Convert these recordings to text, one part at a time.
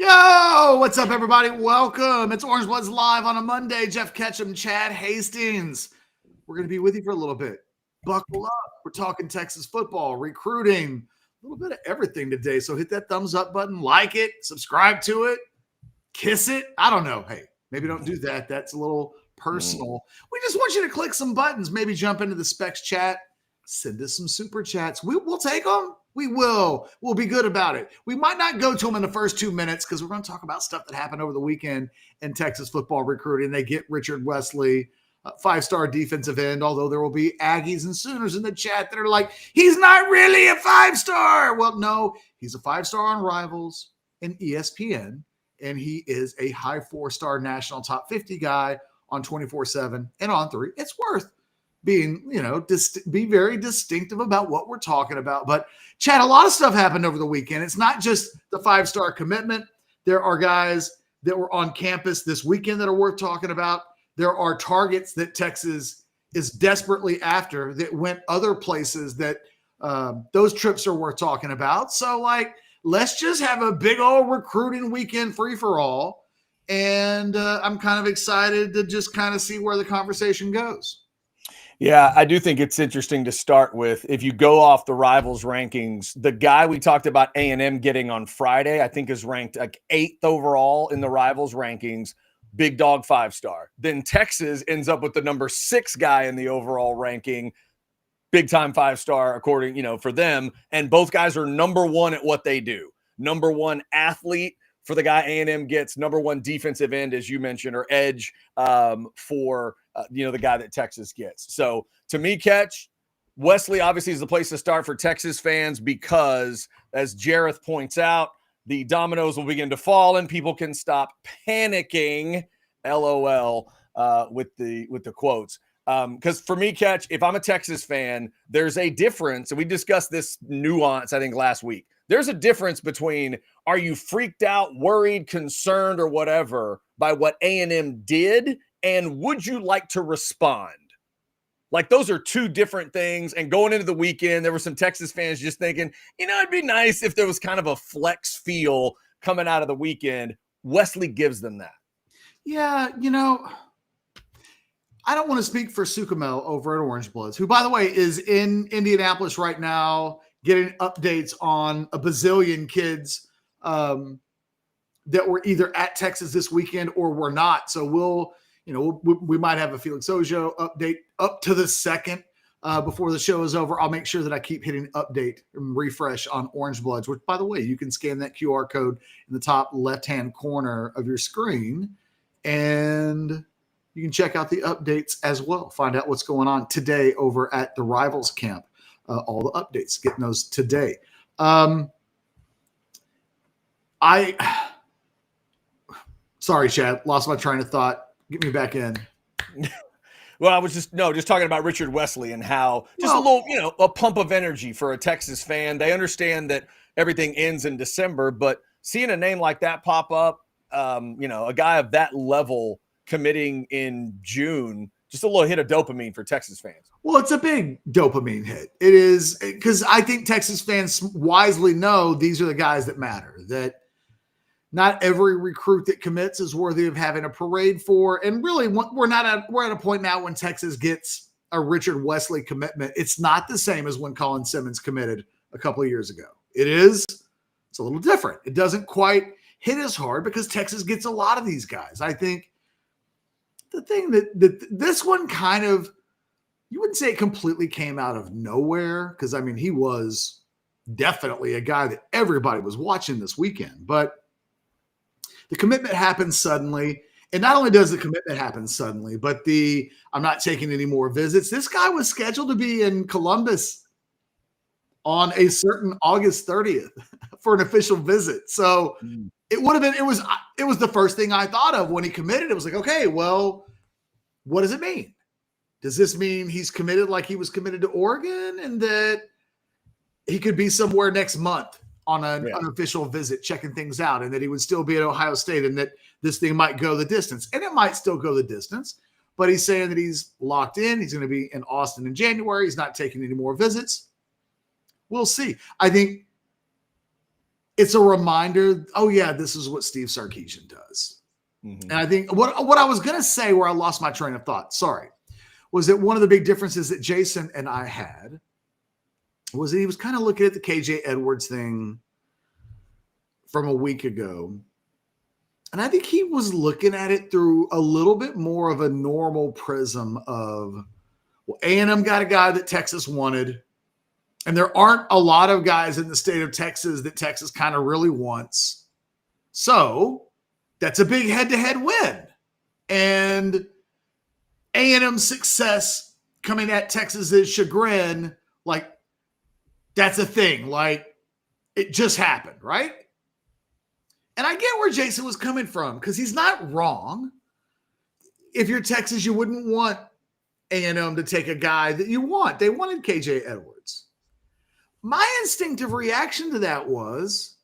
Yo, what's up, everybody? Welcome. It's Orange Bloods Live on a Monday. Jeff Ketchum, Chad Hastings. We're going to be with you for a little bit. Buckle up. We're talking Texas football, recruiting, a little bit of everything today. So hit that thumbs up button, like it, subscribe to it, kiss it. I don't know. Hey, maybe don't do that. That's a little personal. We just want you to click some buttons, maybe jump into the Specs chat, send us some super chats. We'll take them. We will. We'll be good about it. We might not go to them in the first 2 minutes because we're going to talk about stuff that happened over the weekend in Texas football recruiting. They get Richard Wesley, five-star defensive end, although there will be Aggies and Sooners in the chat that are like, he's not really a five-star. Well, no, he's a five-star on Rivals and ESPN, and he is a high four-star national top 50 guy on 24/7 and on 3. It's worth being, be very distinctive about what we're talking about. But Chad, a lot of stuff happened over the weekend. It's not just the five-star commitment. There are guys that were on campus this weekend that are worth talking about. There are targets that Texas is desperately after that went other places that those trips are worth talking about. So, let's just have a big old recruiting weekend free for all. And I'm kind of excited to just kind of see where the conversation goes. Yeah, I do think it's interesting to start with. If you go off the Rivals rankings, the guy we talked about A&M getting on Friday, I think is ranked like 8th overall in the Rivals rankings, big dog 5-star. Then Texas ends up with the number 6 guy in the overall ranking, big time 5-star according, for them. And both guys are number 1 at what they do. Number 1 athlete for the guy A&M gets, number 1 defensive end, as you mentioned, or edge for the guy that Texas gets. So to me, Ketch, Wesley obviously is the place to start for Texas fans because, as Jareth points out, the dominoes will begin to fall and people can stop panicking, LOL, with the quotes. Because for me, Ketch, if I'm a Texas fan, there's a difference, and we discussed this nuance, I think, last week. There's a difference between, are you freaked out, worried, concerned, or whatever by what A&M did, and would you like to respond? Like, those are two different things. And going into the weekend, there were some Texas fans just thinking, it'd be nice if there was kind of a flex feel coming out of the weekend. Wesley gives them that. Yeah, I don't want to speak for Sukamel over at Orange Bloods, who, by the way, is in Indianapolis right now, getting updates on a bazillion kids that were either at Texas this weekend or were not. So we might have a Felix Ojo update up to the second before the show is over. I'll make sure that I keep hitting update and refresh on Orange Bloods, which, by the way, you can scan that QR code in the top left-hand corner of your screen, and you can check out the updates as well. Find out what's going on today over at the Rivals camp. All the updates, getting those today. Sorry, Chad, lost my train of thought. Get me back in. Well, I was just talking about Richard Wesley and how a little, a pump of energy for a Texas fan. They understand that everything ends in December, but seeing a name like that pop up, a guy of that level committing in June, just a little hit of dopamine for Texas fans. Well, it's a big dopamine hit. It is, because I think Texas fans wisely know these are the guys that matter, that not every recruit that commits is worthy of having a parade for. And really, we're at a point now when Texas gets a Richard Wesley commitment. It's not the same as when Colin Simmons committed a couple of years ago. It's a little different. It doesn't quite hit as hard because Texas gets a lot of these guys. I think the thing that this one kind of, you wouldn't say it completely came out of nowhere, because, he was definitely a guy that everybody was watching this weekend. But the commitment happened suddenly. And not only does the commitment happen suddenly, but I'm not taking any more visits. This guy was scheduled to be in Columbus on a certain August 30th for an official visit. So it would have been, it was the first thing I thought of when he committed. It was like, okay, well, what does it mean? Does this mean he's committed like he was committed to Oregon and that he could be somewhere next month on an unofficial visit, checking things out, and that he would still be at Ohio State and that this thing might go the distance? And it might still go the distance, but he's saying that he's locked in. He's going to be in Austin in January. He's not taking any more visits. We'll see. I think it's a reminder, oh yeah, this is what Steve Sarkisian does. Mm-hmm. And I think what I was going to say, where I lost my train of thought, sorry, was that one of the big differences that Jason and I had was that he was kind of looking at the KJ Edwards thing from a week ago. And I think he was looking at it through a little bit more of a normal prism of, well, A&M got a guy that Texas wanted. And there aren't a lot of guys in the state of Texas that Texas kind of really wants. So that's a big head-to-head win. And A&M's success coming at Texas's chagrin, like, that's a thing. Like, it just happened, right? And I get where Jason was coming from, because he's not wrong. If you're Texas, you wouldn't want A&M to take a guy that you want. They wanted KJ Edwards. My instinctive reaction to that was,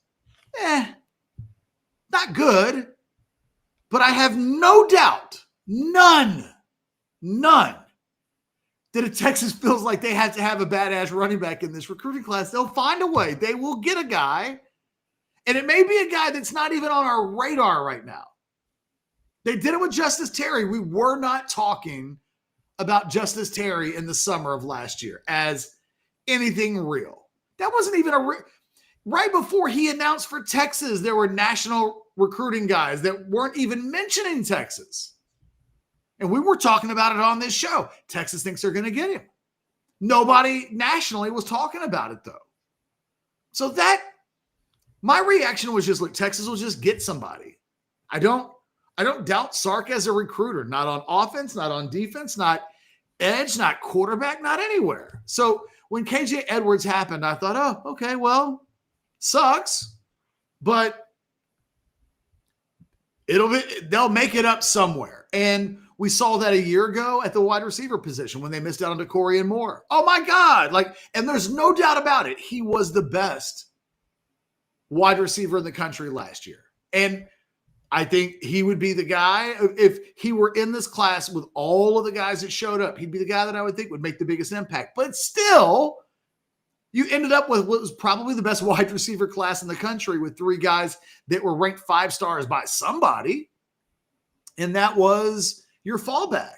not good. But I have no doubt, none, that if Texas feels like they have to have a badass running back in this recruiting class, they'll find a way. They will get a guy. And it may be a guy that's not even on our radar right now. They did it with Justice Terry. We were not talking about Justice Terry in the summer of last year as anything real. That wasn't even right before he announced for Texas, there were national recruiting guys that weren't even mentioning Texas. And we were talking about it on this show. Texas thinks they're going to get him. Nobody nationally was talking about it, though. So my reaction was just, look, Texas will just get somebody. I don't doubt Sark as a recruiter, not on offense, not on defense, not edge, not quarterback, not anywhere. So when KJ Edwards happened, I thought, oh, okay, well, sucks, but they'll make it up somewhere. And we saw that a year ago at the wide receiver position when they missed out on DeCorian Moore. Oh my God. And there's no doubt about it. He was the best wide receiver in the country last year. And I think he would be the guy, if he were in this class with all of the guys that showed up, he'd be the guy that I would think would make the biggest impact. But still, you ended up with what was probably the best wide receiver class in the country with 3 guys that were ranked 5 stars by somebody. And that was your fallback.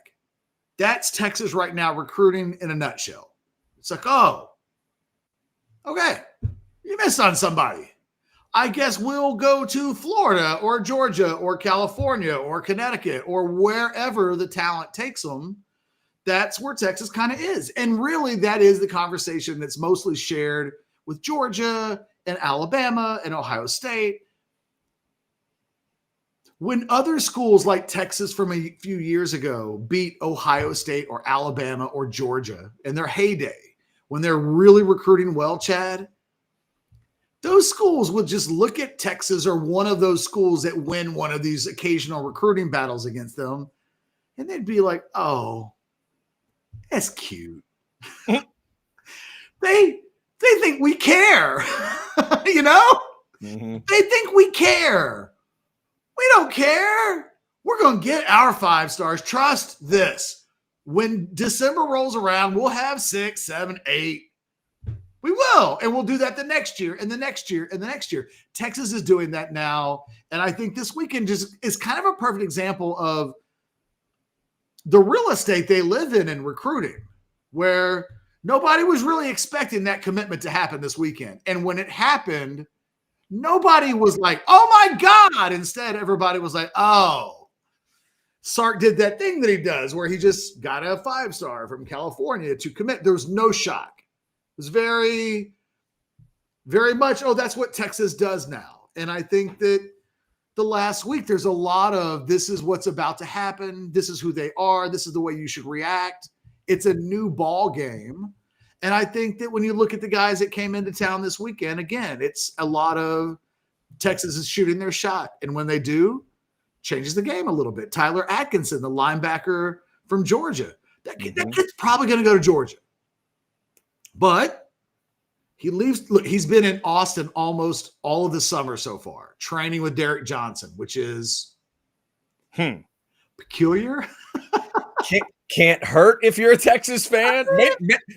That's Texas right now recruiting in a nutshell. It's like, oh, okay, you missed on somebody. I guess we'll go to Florida or Georgia or California or Connecticut or wherever the talent takes them. That's where Texas kind of is. And really, that is the conversation that's mostly shared with Georgia and Alabama and Ohio State. When other schools like Texas from a few years ago beat Ohio State or Alabama or Georgia in their heyday, when they're really recruiting well, Chad, those schools would just look at Texas or one of those schools that win one of these occasional recruiting battles against them, and they'd be like, oh, that's cute. They think we care, you know? Mm-hmm. They think we care. We don't care. We're going to get our 5 stars. Trust this. When December rolls around, we'll have 6, 7, 8. We will. And we'll do that the next year and the next year and the next year. Texas is doing that now. And I think this weekend just is kind of a perfect example of the real estate they live in recruiting, where nobody was really expecting that commitment to happen this weekend. And when it happened, nobody was like, oh my God. Instead, everybody was like, oh, Sark did that thing that he does where he just got a 5-star from California to commit. There was no shock. It was very, very much, oh, that's what Texas does now. And I think that the last week, there's a lot of, this is what's about to happen. This is who they are. This is the way you should react. It's a new ball game. And I think that when you look at the guys that came into town this weekend, again, it's a lot of Texas is shooting their shot. And when they do, changes the game a little bit. Tyler Atkinson, the linebacker from Georgia, that kid's probably going to go to Georgia. But he leaves. Look, he's been in Austin almost all of the summer so far, training with Derek Johnson, which is peculiar. Can't hurt if you're a Texas fan.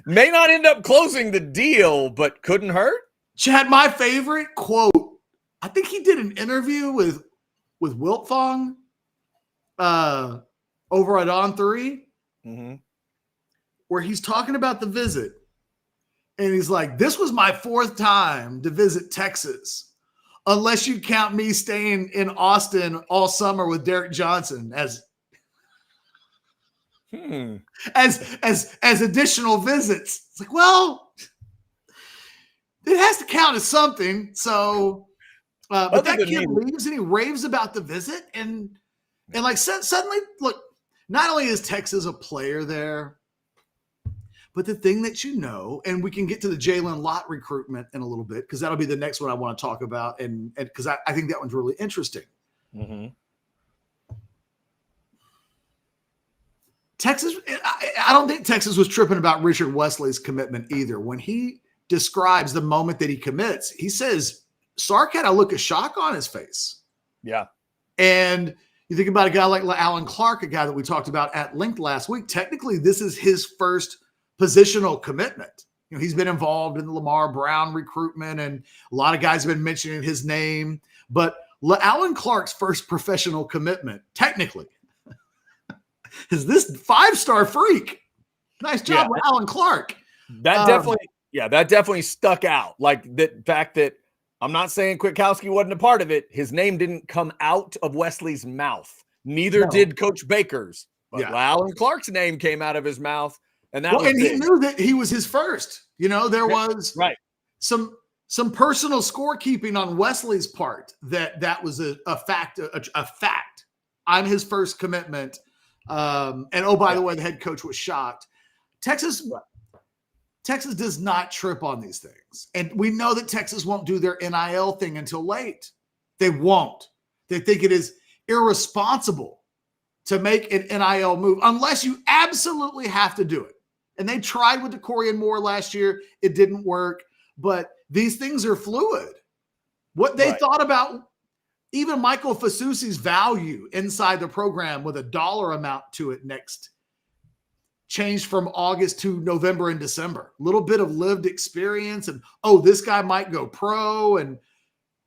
May not end up closing the deal, but couldn't hurt. Chad, my favorite quote I think he did an interview with Wiltfong over at On3 where he's talking about the visit. And he's like, this was my 4th time to visit Texas, unless you count me staying in Austin all summer with Derek Johnson as additional visits. It's like, well, it has to count as something. So, but that kid leaves and he raves about the visit. And like suddenly, look, not only is Texas a player there, but the thing that and we can get to the Jalen Lott recruitment in a little bit, because that'll be the next one I want to talk about. And because I think that one's really interesting. Texas, I don't think Texas was tripping about Richard Wesley's commitment either. When he describes the moment that he commits, he says Sark had a look of shock on his face. Yeah. And you think about a guy like Alan Clark, a guy that we talked about at length last week. Technically, this is his first positional commitment. He's been involved in the Lamar Brown recruitment, and a lot of guys have been mentioning his name. But Alan Clark's first professional commitment, technically, is this 5-star freak. Nice job with Alan Clark. That definitely stuck out. Like that fact that I'm not saying Kwiatkowski wasn't a part of it. His name didn't come out of Wesley's mouth. Neither did Coach Baker's. But Alan Clark's name came out of his mouth. And that he knew that he was his first. There was some personal scorekeeping on Wesley's part that was a fact. A fact. I'm his first commitment. And by the way, the head coach was shocked. Texas does not trip on these things. And we know that Texas won't do their NIL thing until late. They won't. They think it is irresponsible to make an NIL move unless you absolutely have to do it. And they tried with DeCorian Moore last year. It didn't work. But these things are fluid. What they thought about even Michael Fasusi's value inside the program with a dollar amount to it next changed from August to November and December. A little bit of lived experience and, this guy might go pro and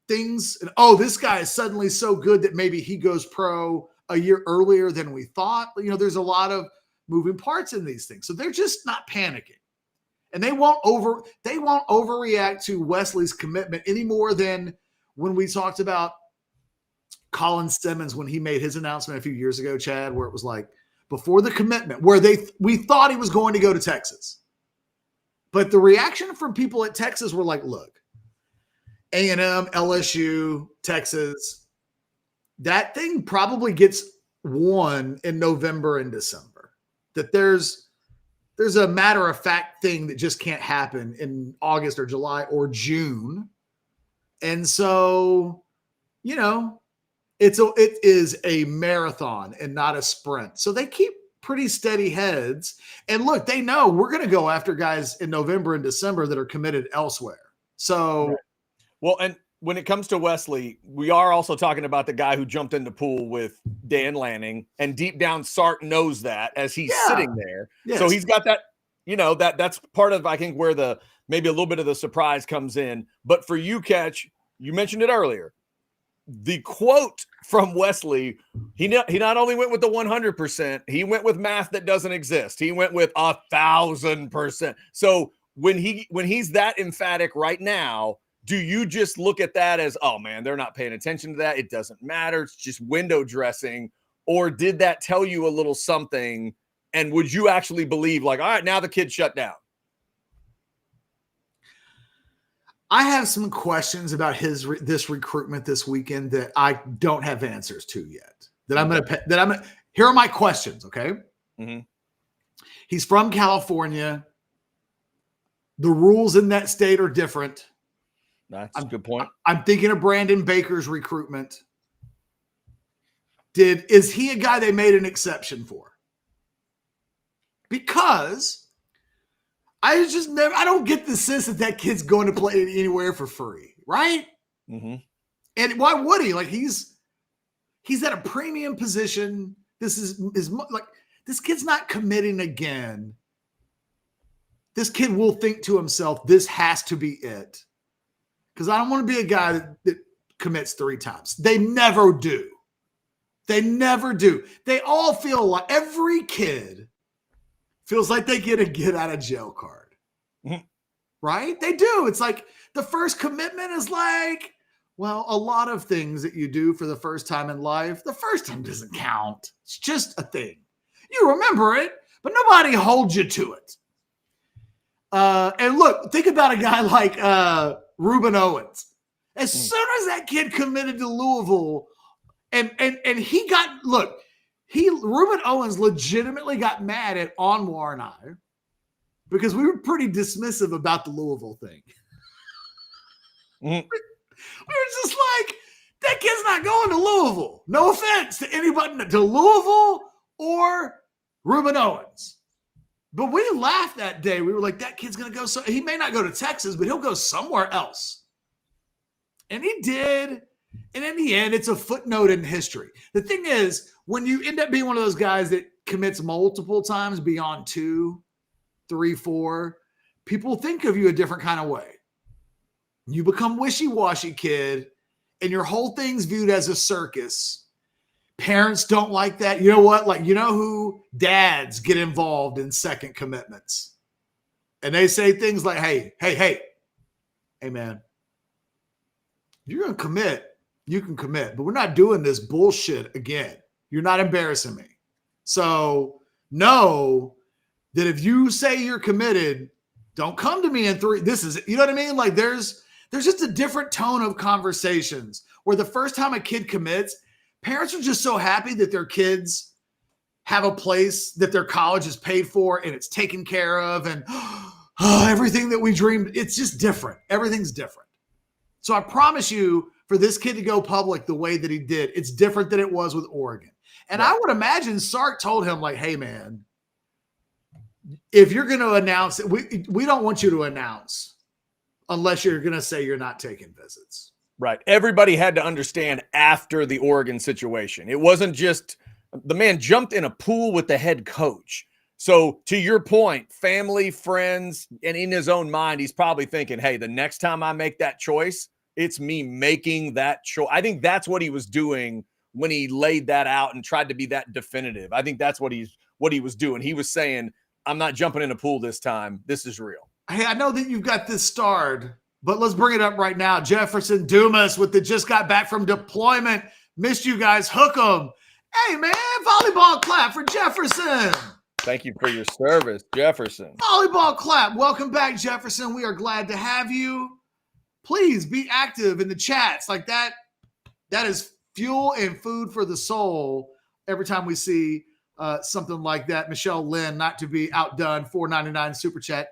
things. And, this guy is suddenly so good that maybe he goes pro a year earlier than we thought. There's a lot of moving parts in these things. So they're just not panicking. And they won't overreact to Wesley's commitment any more than when we talked about Colin Simmons when he made his announcement a few years ago, Chad, where it was like before the commitment, where we thought he was going to go to Texas. But the reaction from people at Texas were like, look, A&M, LSU, Texas, that thing probably gets won in November and December. That there's a matter of fact thing that just can't happen in August or July or June. And so, it is a marathon and not a sprint. So they keep pretty steady heads. And look, they know we're going to go after guys in November and December that are committed elsewhere. So, well, and when it comes to Wesley, we are also talking about the guy who jumped in the pool with Dan Lanning, and deep down Sark knows that as he's sitting there. Yes. So he's got that, that's part of, I think, where maybe a little bit of the surprise comes in. But for you, Catch, you mentioned it earlier. The quote from Wesley, he not only went with the 100%, he went with math that doesn't exist. He went with 1,000%. So when he's that emphatic right now, do you just look at that as, oh man, they're not paying attention to that, it doesn't matter, it's just window dressing? Or did that tell you a little something? And would you actually believe, like, all right, now the kid shut down? I have some questions about this recruitment this weekend that I don't have answers to yet. Here are my questions. Okay. Mm-hmm. He's from California. The rules in that state are different. That's a good point. I'm thinking of Brandon Baker's recruitment. Is he a guy they made an exception for? Because I don't get the sense that kid's going to play anywhere for free, right? Mm-hmm. And why would he? Like he's at a premium position. This is like this kid's not committing again. This kid will think to himself, this has to be it. Because I don't want to be a guy that commits 3 times. They never do. They never do. They all feel like every kid feels like they get a get out of jail card. Right? They do. It's like the first commitment is like, well, a lot of things that you do for the first time in life, the first time doesn't count. It's just a thing. You remember it, but nobody holds you to it. And look, think about a guy like Reuben Owens. As soon as that kid committed to Louisville, and he got, look, Reuben Owens legitimately got mad at Anwar and I because we were pretty dismissive about the Louisville thing. We were just like, that kid's not going to Louisville. No offense to anybody, to Louisville or Reuben Owens. But we laughed that day. We were like, that kid's going to go. So he may not go to Texas, but he'll go somewhere else. And he did. And in the end, it's a footnote in history. The thing is, when you end up being one of those guys that commits multiple times beyond 2, 3, 4, people think of you a different kind of way. You become wishy-washy, kid, and your whole thing's viewed as a circus. Parents don't like that. You know what? Like, you know who? Dads get involved in second commitments. And they say things like, hey, man, you're going to commit. You can commit, but we're not doing this bullshit again. You're not embarrassing me. So know that if you say you're committed, don't come to me in 3. This is, you know what I mean? Like there's just a different tone of conversations where the first time a kid commits, parents are just so happy that their kids have a place that their college is paid for and it's taken care of and everything that we dreamed. It's just different. Everything's different. So I promise you, for this kid to go public the way that he did, it's different than it was with Oregon. And I would imagine Sark told him like, hey man, if you're going to announce it, we don't want you to announce unless you're going to say you're not taking visits. Right. Everybody had to understand after the Oregon situation. It wasn't just the man jumped in a pool with the head coach. So to your point, family, friends, and in his own mind, he's probably thinking, hey, the next time I make that choice, it's me making that choice. I think that's what he was doing when he laid that out and tried to be that definitive. I think that's what he was doing. He was saying, I'm not jumping in a pool this time. This is real. Hey, I know that you've got this starred, but let's bring it up right now. Jefferson Dumas with the just got back from deployment. Missed you guys. Hook 'em. Hey, man, volleyball clap for Jefferson. Thank you for your service, Jefferson. Volleyball clap. Welcome back, Jefferson. We are glad to have you. Please be active in the chats like that. That is fuel and food for the soul every time we see something like that. Michelle Lynn, not to be outdone, $4.99 super chat.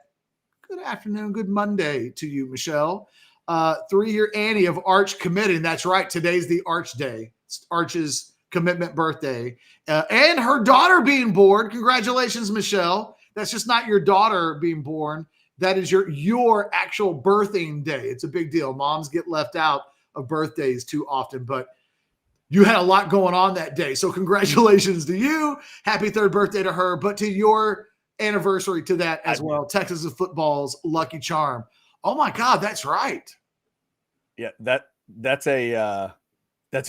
Good afternoon. Good Monday to you, Michelle. 3-year Annie of Arch committing. That's right. Today's the Arch Day. It's Arch's commitment birthday. And her daughter being born. Congratulations, Michelle. That's just not your daughter being born. That is your actual birthing day. It's a big deal. Moms get left out of birthdays too often, but you had a lot going on that day. So congratulations to you. Happy 3rd birthday to her, but to your anniversary to that as well. Texas football's lucky charm. Oh my God, that's right. Yeah, that's a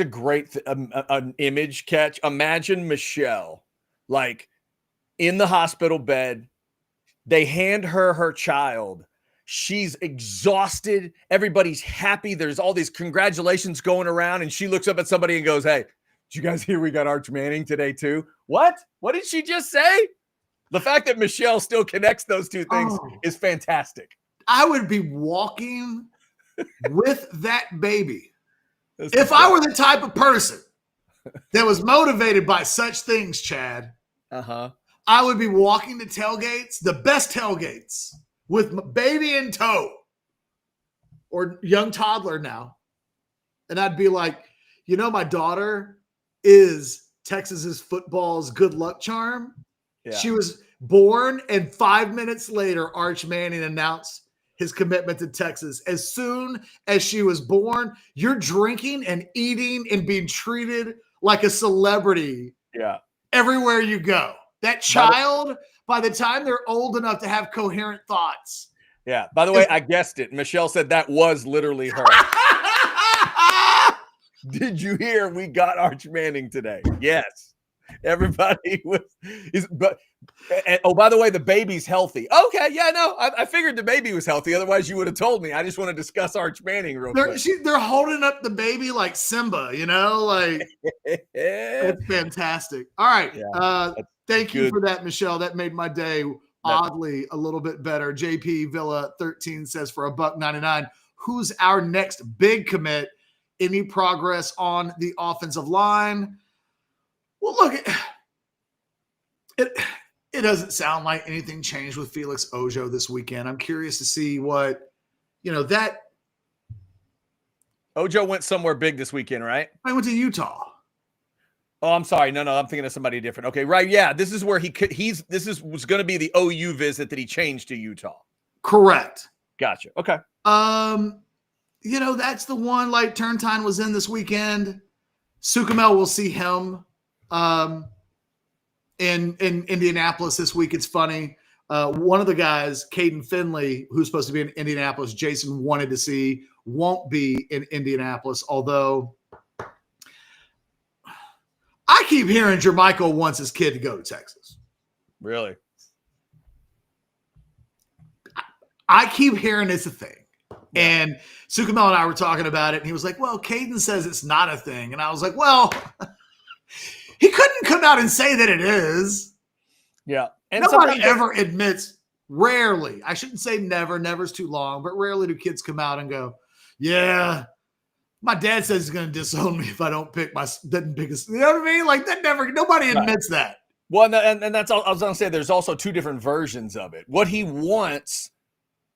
great an image catch. Imagine Michelle like in the hospital bed. They hand her child. She's exhausted. Everybody's happy. There's all these congratulations going around. And she looks up at somebody and goes, hey, did you guys hear we got Arch Manning today too? What? What did she just say? The fact that Michelle still connects those two things is fantastic. I would be walking with that baby. If I were the type of person that was motivated by such things, Chad. I would be walking to tailgates, the best tailgates, with my baby in tow or young toddler now. And I'd be like, you know, my daughter is Texas's football's good luck charm. Yeah. She was born, and 5 minutes later, Arch Manning announced his commitment to Texas. As soon as she was born, you're drinking and eating and being treated like a celebrity everywhere you go. That child, by the time they're old enough to have coherent thoughts. Yeah. By the way, I guessed it. Michelle said that was literally her. Did you hear we got Arch Manning today? Yes. Everybody but by the way, the baby's healthy. Okay, yeah, no, I figured the baby was healthy. Otherwise, you would have told me. I just want to discuss Arch Manning real quick. They're holding up the baby like Simba, like it's fantastic. All right. Yeah, thank you for that, Michelle. That made my day oddly a little bit better. JP Villa 13 says for $1.99, who's our next big commit? Any progress on the offensive line? Well, look, it doesn't sound like anything changed with Felix Ojo this weekend. I'm curious to see what, that. Ojo went somewhere big this weekend, right? I went to Utah. Oh, I'm sorry. No, I'm thinking of somebody different. Okay, right. Yeah, this is where was going to be the OU visit that he changed to Utah. Correct. Gotcha. Okay. That's the one, like Turntine was in this weekend. Sukamel will see him in Indianapolis this week. It's funny. One of the guys, Caden Finley, who's supposed to be in Indianapolis, Jason wanted to see, won't be in Indianapolis, although I keep hearing Jermichael wants his kid to go to Texas. Really? I keep hearing it's a thing. Yeah. And Sukamel and I were talking about it, and he was like, well, Caden says it's not a thing. And I was like, well, he couldn't come out and say that it is. Yeah. And nobody ever admits, rarely, I shouldn't say never, never's too long, but rarely do kids come out and go, yeah, my dad says he's going to disown me if I don't pick doesn't pick us. You know what I mean? Like that nobody admits that. Well, and that's all I was going to say. There's also two different versions of it. What he wants,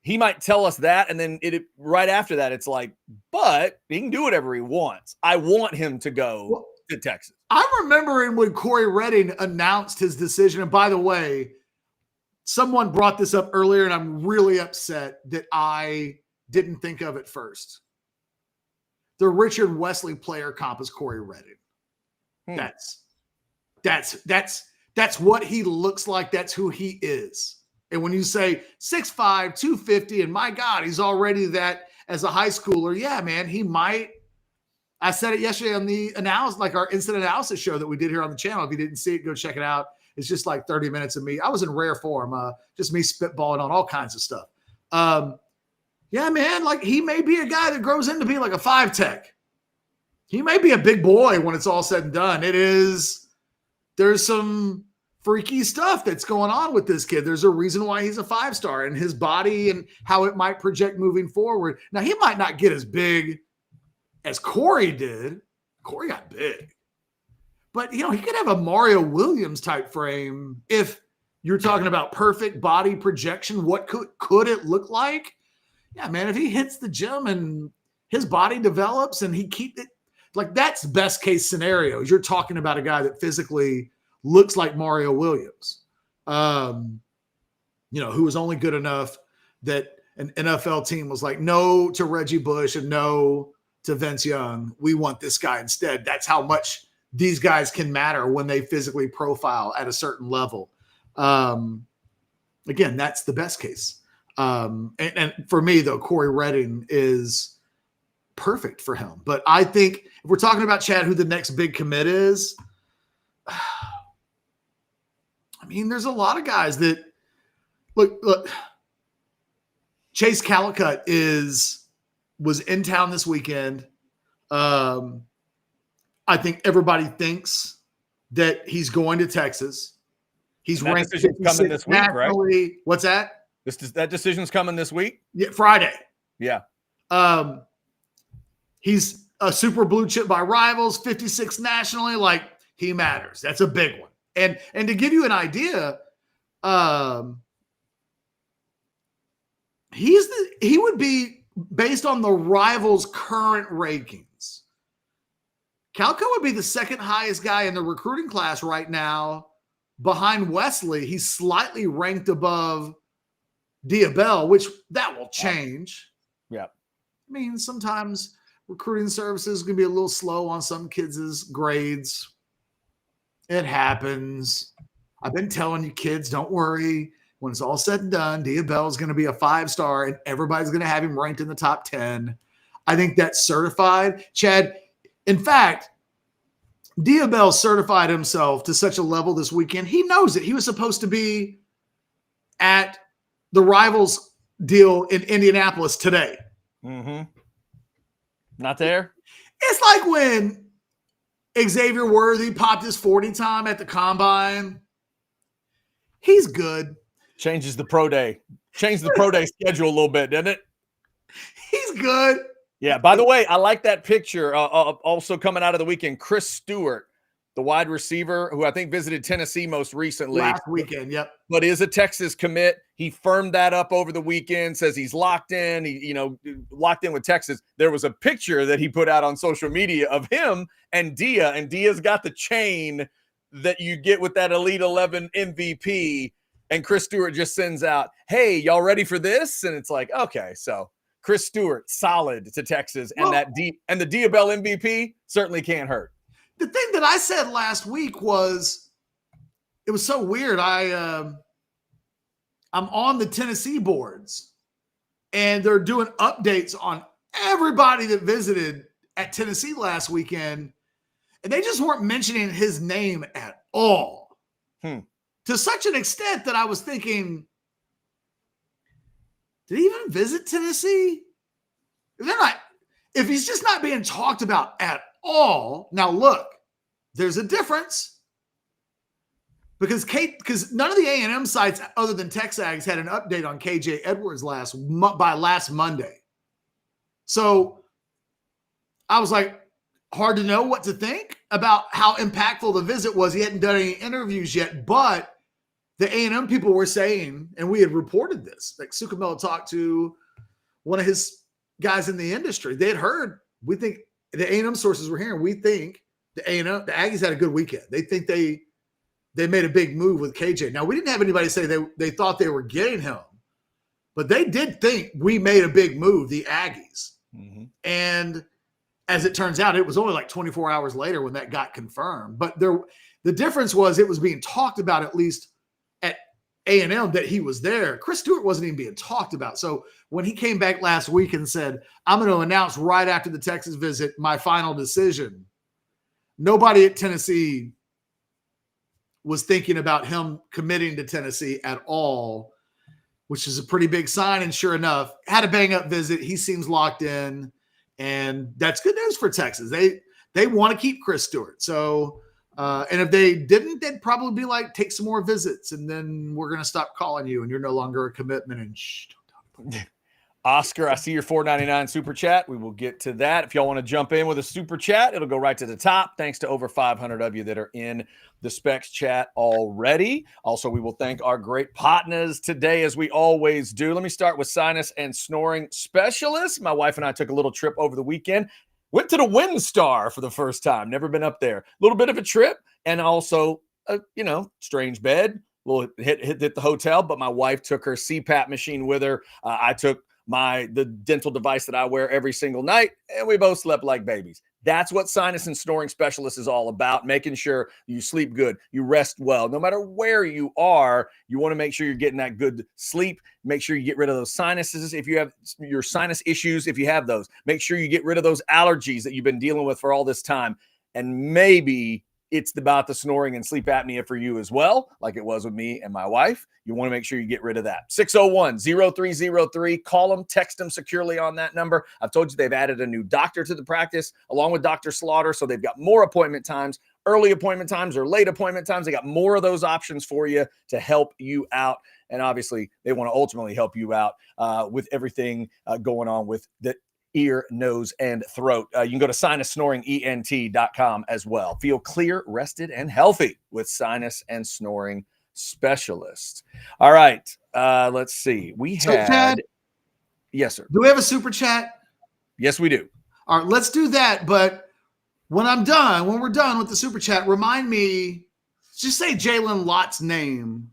he might tell us that, and then right after that, it's like, but he can do whatever he wants. I want him to go to Texas. I'm remembering when Corey Redding announced his decision. And by the way, someone brought this up earlier, and I'm really upset that I didn't think of it first. The Richard Wesley player comp is Corey Redding. That's what he looks like. That's who he is. And when you say 6'5", 250, and my God, he's already that as a high schooler. Yeah, man, he might. I said it yesterday on the analysis, like our instant analysis show that we did here on the channel. If you didn't see it, go check it out. It's just like 30 minutes of me. I was in rare form, just me spitballing on all kinds of stuff. Yeah, man, like he may be a guy that grows into being like a 5 tech. He may be a big boy when it's all said and done. There's some freaky stuff that's going on with this kid. There's a reason why he's a 5-star, and his body and how it might project moving forward. Now, he might not get as big as Corey did. Corey got big. But, he could have a Mario Williams type frame if you're talking about perfect body projection. What could it look like? Yeah, man, if he hits the gym and his body develops and he keeps it, like that's best case scenario. You're talking about a guy that physically looks like Mario Williams, who was only good enough that an NFL team was like, no to Reggie Bush and no to Vince Young. We want this guy instead. That's how much these guys can matter when they physically profile at a certain level. Again, that's the best case. And for me, though, Corey Redding is perfect for him. But I think if we're talking about, Chad, who the next big commit is, I mean, there's a lot of guys that look. Chase Calicut was in town this weekend. I think everybody thinks that he's going to Texas. He's ranked coming this week, right? What's that? That decision's coming this week? Yeah, Friday. Yeah. He's a super blue chip by Rivals, 56 nationally. Like, he matters. That's a big one. And to give you an idea, he would be based on the Rivals' current rankings. Calco would be the second highest guy in the recruiting class right now behind Wesley. He's slightly ranked above Diabell, which that will change. Yeah. I mean, sometimes recruiting services can be a little slow on some kids' grades. It happens. I've been telling you kids, don't worry. When it's all said and done, Diabell is going to be a 5-star and everybody's going to have him ranked in the top 10. I think that's certified. Chad, In fact, Diabell certified himself to such a level this weekend. He knows it. He was supposed to be at the Rivals deal in Indianapolis today. Mm-hmm. Not there? It's like when Xavier Worthy popped his 40 time at the Combine. He's good. Changes the pro day. Changed the pro day schedule a little bit, didn't it? He's good. Yeah. By the way, I like that picture. Also coming out of the weekend, Chris Stewart, the wide receiver who I think visited Tennessee most recently. Last weekend, yep. But is a Texas commit. He firmed that up over the weekend, says he's locked in, locked in with Texas. There was a picture that he put out on social media of him and Dia, and Dia's got the chain that you get with that Elite 11 MVP. And Chris Stewart just sends out, hey, y'all ready for this? And it's like, okay, so Chris Stewart, solid to Texas. And the Diabell MVP certainly can't hurt. The thing that I said last week was, it was so weird. I'm on the Tennessee boards, and they're doing updates on everybody that visited at Tennessee last weekend, and they just weren't mentioning his name at all. To such an extent that I was thinking, did he even visit Tennessee? If he's just not being talked about at all. Now look, there's a difference, because none of the A&M sites other than TexAgs had an update on KJ Edwards by last Monday. So I was like, hard to know what to think about how impactful the visit was. He hadn't done any interviews yet, but the A&M people were saying, and we had reported this, like Sukamela talked to one of his guys in the industry. They had heard, we think the A&M sources were hearing, we think the Aggies had a good weekend. They think they made a big move with KJ. Now, we didn't have anybody say they thought they were getting him, but they did think we made a big move, the Aggies. Mm-hmm. And as it turns out, it was only like 24 hours later when that got confirmed. But the difference was it was being talked about, at least at A&M, that he was there. Chris Stewart wasn't even being talked about. So when he came back last week and said, I'm going to announce right after the Texas visit my final decision, nobody at Tennessee was thinking about him committing to Tennessee at all, which is a pretty big sign. And sure enough, had a bang-up visit. He seems locked in, and that's good news for Texas. They want to keep Chris Stewart. So, and if they didn't, they'd probably be like, take some more visits, and then we're going to stop calling you, and you're no longer a commitment. And don't talk. Oscar, I see your $4.99 super chat. We will get to that. If y'all want to jump in with a super chat, it'll go right to the top. Thanks to over 500 of you that are in the Specs chat already. Also, we will thank our great partners today, as we always do. Let me start with sinus and snoring specialists. My wife and I took a little trip over the weekend. Went to the WinStar for the first time. Never been up there. A little bit of a trip, and also, strange bed. Little hit the hotel, but my wife took her CPAP machine with her. I took the dental device that I wear every single night, and we both slept like babies. That's what sinus and snoring specialist is all about, making sure you sleep good, you rest well. No matter where you are, you want to make sure you're getting that good sleep. Make sure you get rid of those sinuses if you have your sinus issues, if you have those. Make sure you get rid of those allergies that you've been dealing with for all this time. And maybe it's about the snoring and sleep apnea for you as well, like it was with me and my wife. You want to make sure you get rid of that. 601-0303. Call them, text them securely on that number. I've told you they've added a new doctor to the practice along with Dr. Slaughter, so they've got more appointment times, early appointment times or late appointment times. They got more of those options for you to help you out. And obviously, they want to ultimately help you out with everything going on with the ear, nose, and throat. You can go to sinussnoringent.com as well. Feel clear, rested, and healthy with sinus and snoring specialists. All right. Let's see. Chad, yes, sir. Do we have a super chat? Yes, we do. All right, let's do that. But when we're done with the super chat, remind me, just say Jalen Lott's name.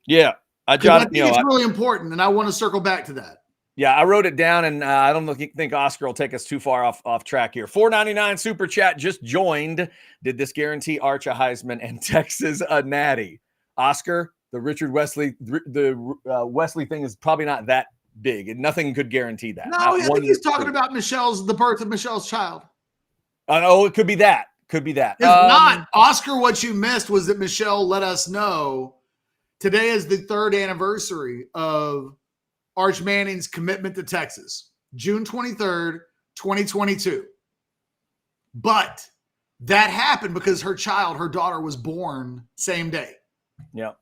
Yeah. I think it's really important, and I want to circle back to that. Yeah, I wrote it down, and I don't think Oscar will take us too far off track here. $4.99 super chat just joined. Did this guarantee Arch a Heisman and Texas a Natty? Oscar, the Richard Wesley, Wesley thing is probably not that big, and nothing could guarantee that. No, I think he's talking about the birth of Michelle's child. Oh, it could be that. Could be that. If not, Oscar, what you missed was that Michelle let us know today is the 3rd anniversary of Arch Manning's commitment to Texas, June 23rd, 2022. But that happened because her daughter was born same day. Yeah.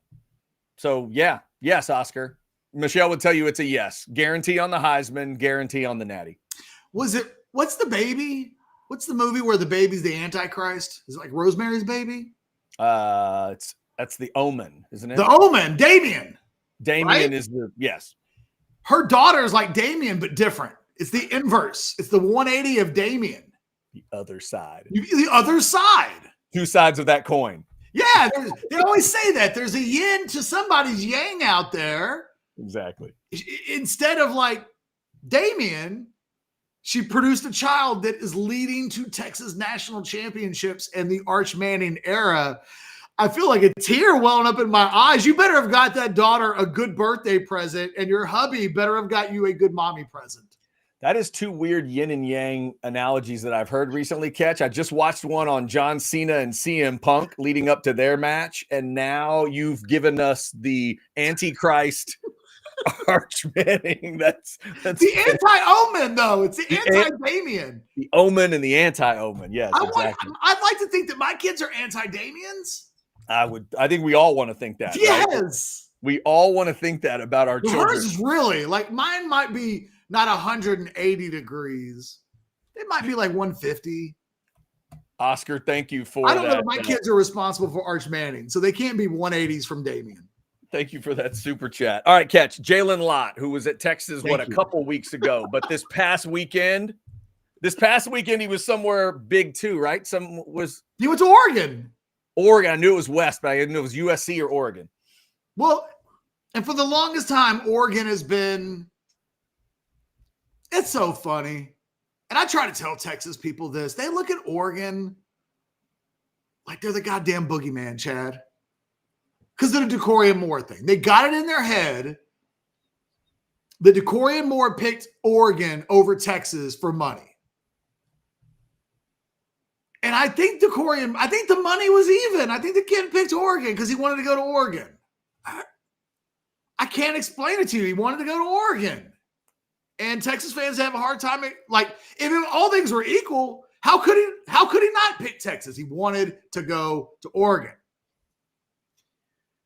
So, yeah. Yes, Oscar. Michelle would tell you it's a yes. Guarantee on the Heisman, guarantee on the Natty. What's the baby? What's the movie where the baby's the Antichrist? Is it like Rosemary's Baby? That's The Omen, isn't it? The Omen, Damien. Damien right? Is yes. Her daughter is like Damien, but different. It's the inverse. It's the 180 of Damien. The other side. The other side. 2 sides of that coin. Yeah, they always say that. There's a yin to somebody's yang out there. Exactly. Instead of like Damien, she produced a child that is leading to Texas national championships and the Arch Manning era. I feel like a tear welling up in my eyes. You better have got that daughter a good birthday present, and your hubby better have got you a good mommy present. That is 2 weird yin and yang analogies that I've heard recently, Catch. I just watched one on John Cena and CM Punk leading up to their match, and now you've given us the Antichrist Arch Manning. That's the anti-omen, though. It's the anti-Damien. The omen and the anti-omen. Yes, exactly. I'd like to think that my kids are anti-Damians. I think we all want to think that. Yes. Right? We all want to think that about our children. Hers is really like mine might be not 180 degrees. It might be like 150. Oscar, thank you for that. I don't know if my kids are responsible for Arch Manning, so they can't be 180s from Damien. Thank you for that super chat. All right, Catch. Jalen Lott, who was at Texas, a couple weeks ago, but this past weekend, he was somewhere big too, right? He went to Oregon. Oregon. I knew it was West, but I didn't know it was USC or Oregon. Well, and for the longest time, Oregon has been, it's so funny. And I try to tell Texas people this. They look at Oregon like they're the goddamn boogeyman, Chad. Because of the DeCorian Moore thing. They got it in their head that DeCorian Moore picked Oregon over Texas for money. And I think the money was even. I think the kid picked Oregon because he wanted to go to Oregon. I can't explain it to you. He wanted to go to Oregon. And Texas fans have a hard time. Like, if all things were equal, how could he not pick Texas? He wanted to go to Oregon.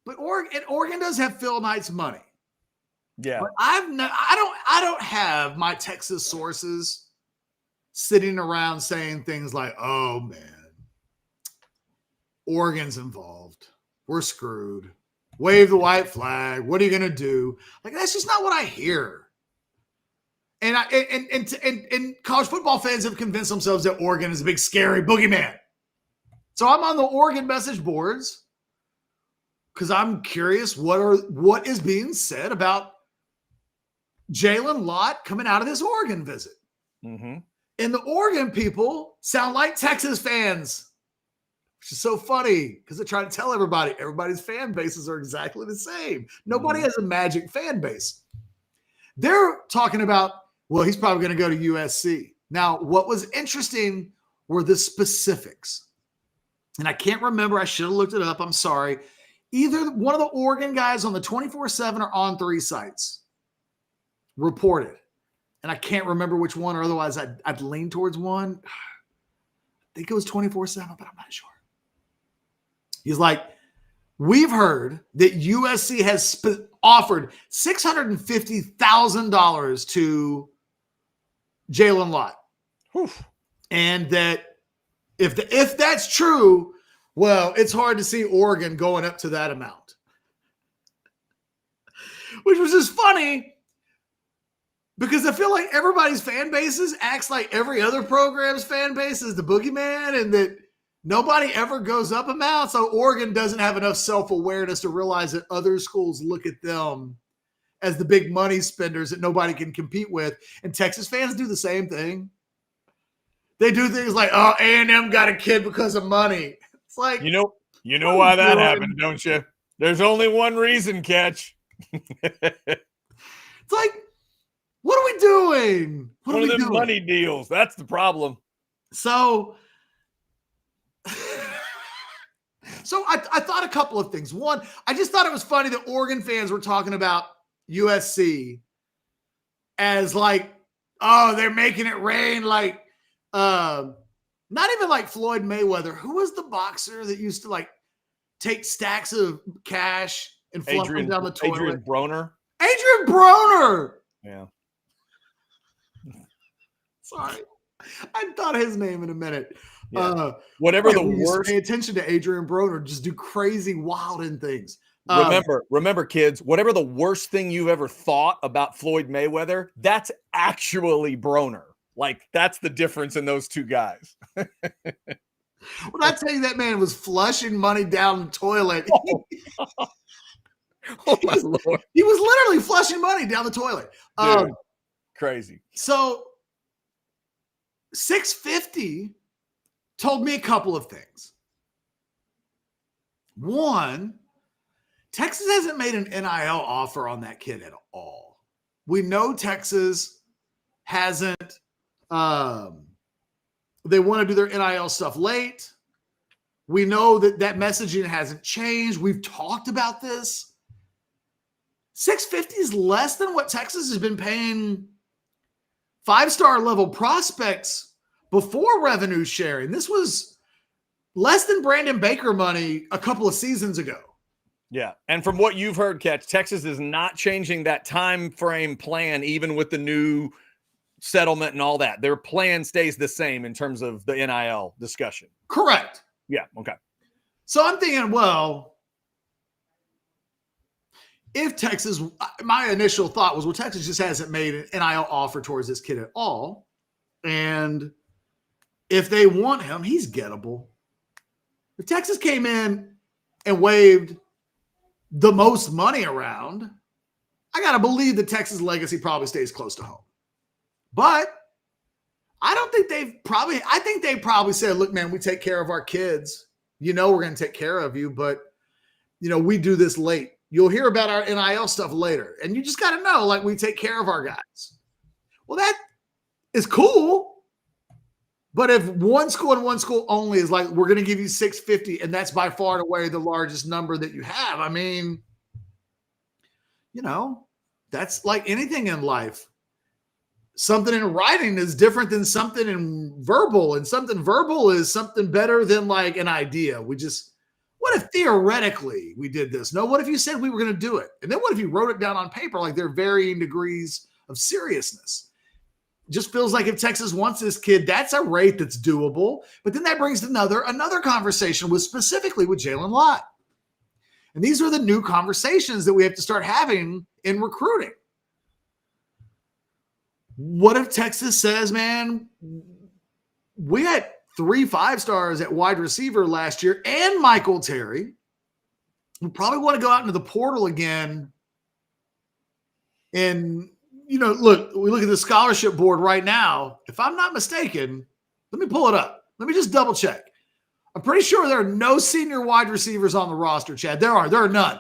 But Oregon does have Phil Knight's money. Yeah. But I don't have my Texas sources sitting around saying things like, oh man, Oregon's involved. We're screwed. Wave the white flag. What are you going to do? Like, that's just not what I hear. And college football fans have convinced themselves that Oregon is a big, scary boogeyman. So I'm on the Oregon message boards because I'm curious what is being said about Jalen Lott coming out of this Oregon visit. Mm-hmm. And the Oregon people sound like Texas fans, which is so funny because they try to tell everybody's fan bases are exactly the same. Nobody has a magic fan base. They're talking about, well, he's probably going to go to USC. Now, what was interesting were the specifics. And I can't remember. I should have looked it up. I'm sorry. Either one of the Oregon guys on the 24/7 or On3 sites reported. And I can't remember which one, or otherwise I'd lean towards one. I think it was 24/7, but I'm not sure. He's like, we've heard that USC has offered $650,000 to Jalen Lott. And that if that's true, well, it's hard to see Oregon going up to that amount. Which was just funny because I feel like everybody's fan bases acts like every other program's fan base is the boogeyman and that nobody ever goes up amount. So Oregon doesn't have enough self-awareness to realize that other schools look at them as the big money spenders that nobody can compete with. And Texas fans do the same thing. They do things like, oh, A&M got a kid because of money. It's like, you know why that happened, don't you? There's only one reason, Catch. It's like, what are we doing? One of them money deals. That's the problem. So So I thought a couple of things. One, I just thought it was funny that Oregon fans were talking about USC as like, oh, they're making it rain. Like, not even like Floyd Mayweather. Who was the boxer that used to like take stacks of cash and fluff them down the toilet? Adrian Broner. Adrian Broner. Yeah. Sorry. I thought his name in a minute. Yeah. Whatever the worst. Pay attention to Adrian Broner. Just do crazy, wilding things. Remember, kids, whatever the worst thing you've ever thought about Floyd Mayweather, that's actually Broner. Like, that's the difference in those two guys. When I tell you that man was flushing money down the toilet. Oh my Lord. He was literally flushing money down the toilet. Dude, crazy. So 650 told me a couple of things. One, Texas hasn't made an NIL offer on that kid at all. We know Texas hasn't. They want to do their NIL stuff late. We know that messaging hasn't changed. We've talked about this. 650 is less than what Texas has been paying five-star level prospects before revenue sharing. This was less than Brandon Baker money a couple of seasons ago. Yeah. And from what you've heard, Catch, Texas is not changing that time frame plan, even with the new settlement and all that. Their plan stays the same in terms of the NIL discussion. Correct. Yeah. Okay. So I'm thinking, well, if Texas, my initial thought was, well, Texas just hasn't made an NIL offer towards this kid at all. And if they want him, he's gettable. If Texas came in and waved the most money around, I got to believe that Texas legacy probably stays close to home. But I don't think I think they probably said, look, man, we take care of our kids. You know, we're going to take care of you, but, you know, we do this late. You'll hear about our NIL stuff later. And you just got to know, like, we take care of our guys. Well, that is cool. But if one school and one school only is like, we're going to give you 650, and that's by far and away the largest number that you have. I mean, you know, that's like anything in life. Something in writing is different than something in verbal, and something verbal is something better than like an idea. What if theoretically we did this? No, what if you said we were going to do it? And then what if you wrote it down on paper? Like, there are varying degrees of seriousness. It just feels like if Texas wants this kid, that's a rate that's doable. But then that brings another conversation specifically with Jalen Lott. And these are the new conversations that we have to start having in recruiting. What if Texas says, man, we had 3 5-stars at wide receiver last year and Michael Terry. We probably want to go out into the portal again. And, you know, look, we look at the scholarship board right now. If I'm not mistaken, let me pull it up. Let me just double check. I'm pretty sure there are no senior wide receivers on the roster, Chad. There are none.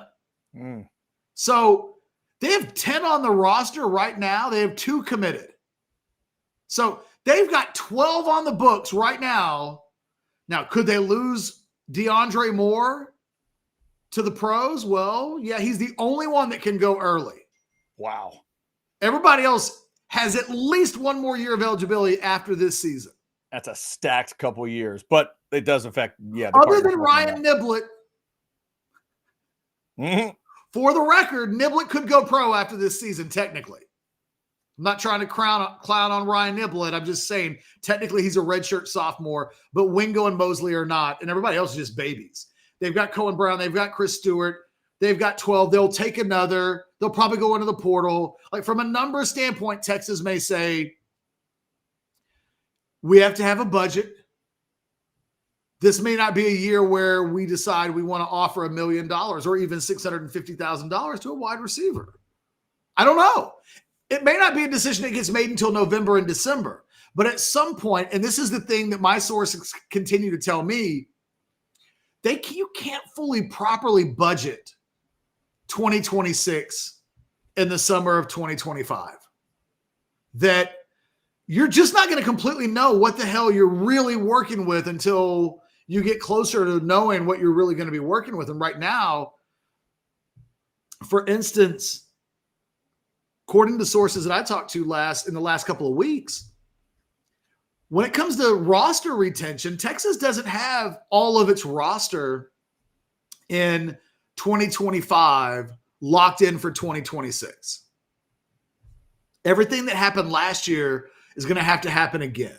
So they have 10 on the roster right now. They have 2 committed. So they've got 12 on the books right now. Now, could they lose DeAndre Moore to the pros? Well, yeah, he's the only one that can go early. Wow. Everybody else has at least one more year of eligibility after this season. That's a stacked couple years, but it does affect, Other than Ryan Niblett. Mm-hmm. For the record, Niblett could go pro after this season, technically. I'm not trying to clown on Ryan Niblett. I'm just saying, technically, he's a redshirt sophomore, but Wingo and Mosley are not, and everybody else is just babies. They've got Cohen Brown. They've got Chris Stewart. They've got 12. They'll take another. They'll probably go into the portal. Like, from a number standpoint, Texas may say, we have to have a budget. This may not be a year where we decide we want to offer $1 million or even $650,000 to a wide receiver. I don't know. It may not be a decision that gets made until November and December. But at some point, and this is the thing that my sources continue to tell me, you can't fully properly budget 2026 in the summer of 2025. That you're just not going to completely know what the hell you're really working with until you get closer to knowing what you're really going to be working with. And right now, for instance, according to sources that I talked to in the last couple of weeks, when it comes to roster retention, Texas doesn't have all of its roster in 2025 locked in for 2026. Everything that happened last year is going to have to happen again.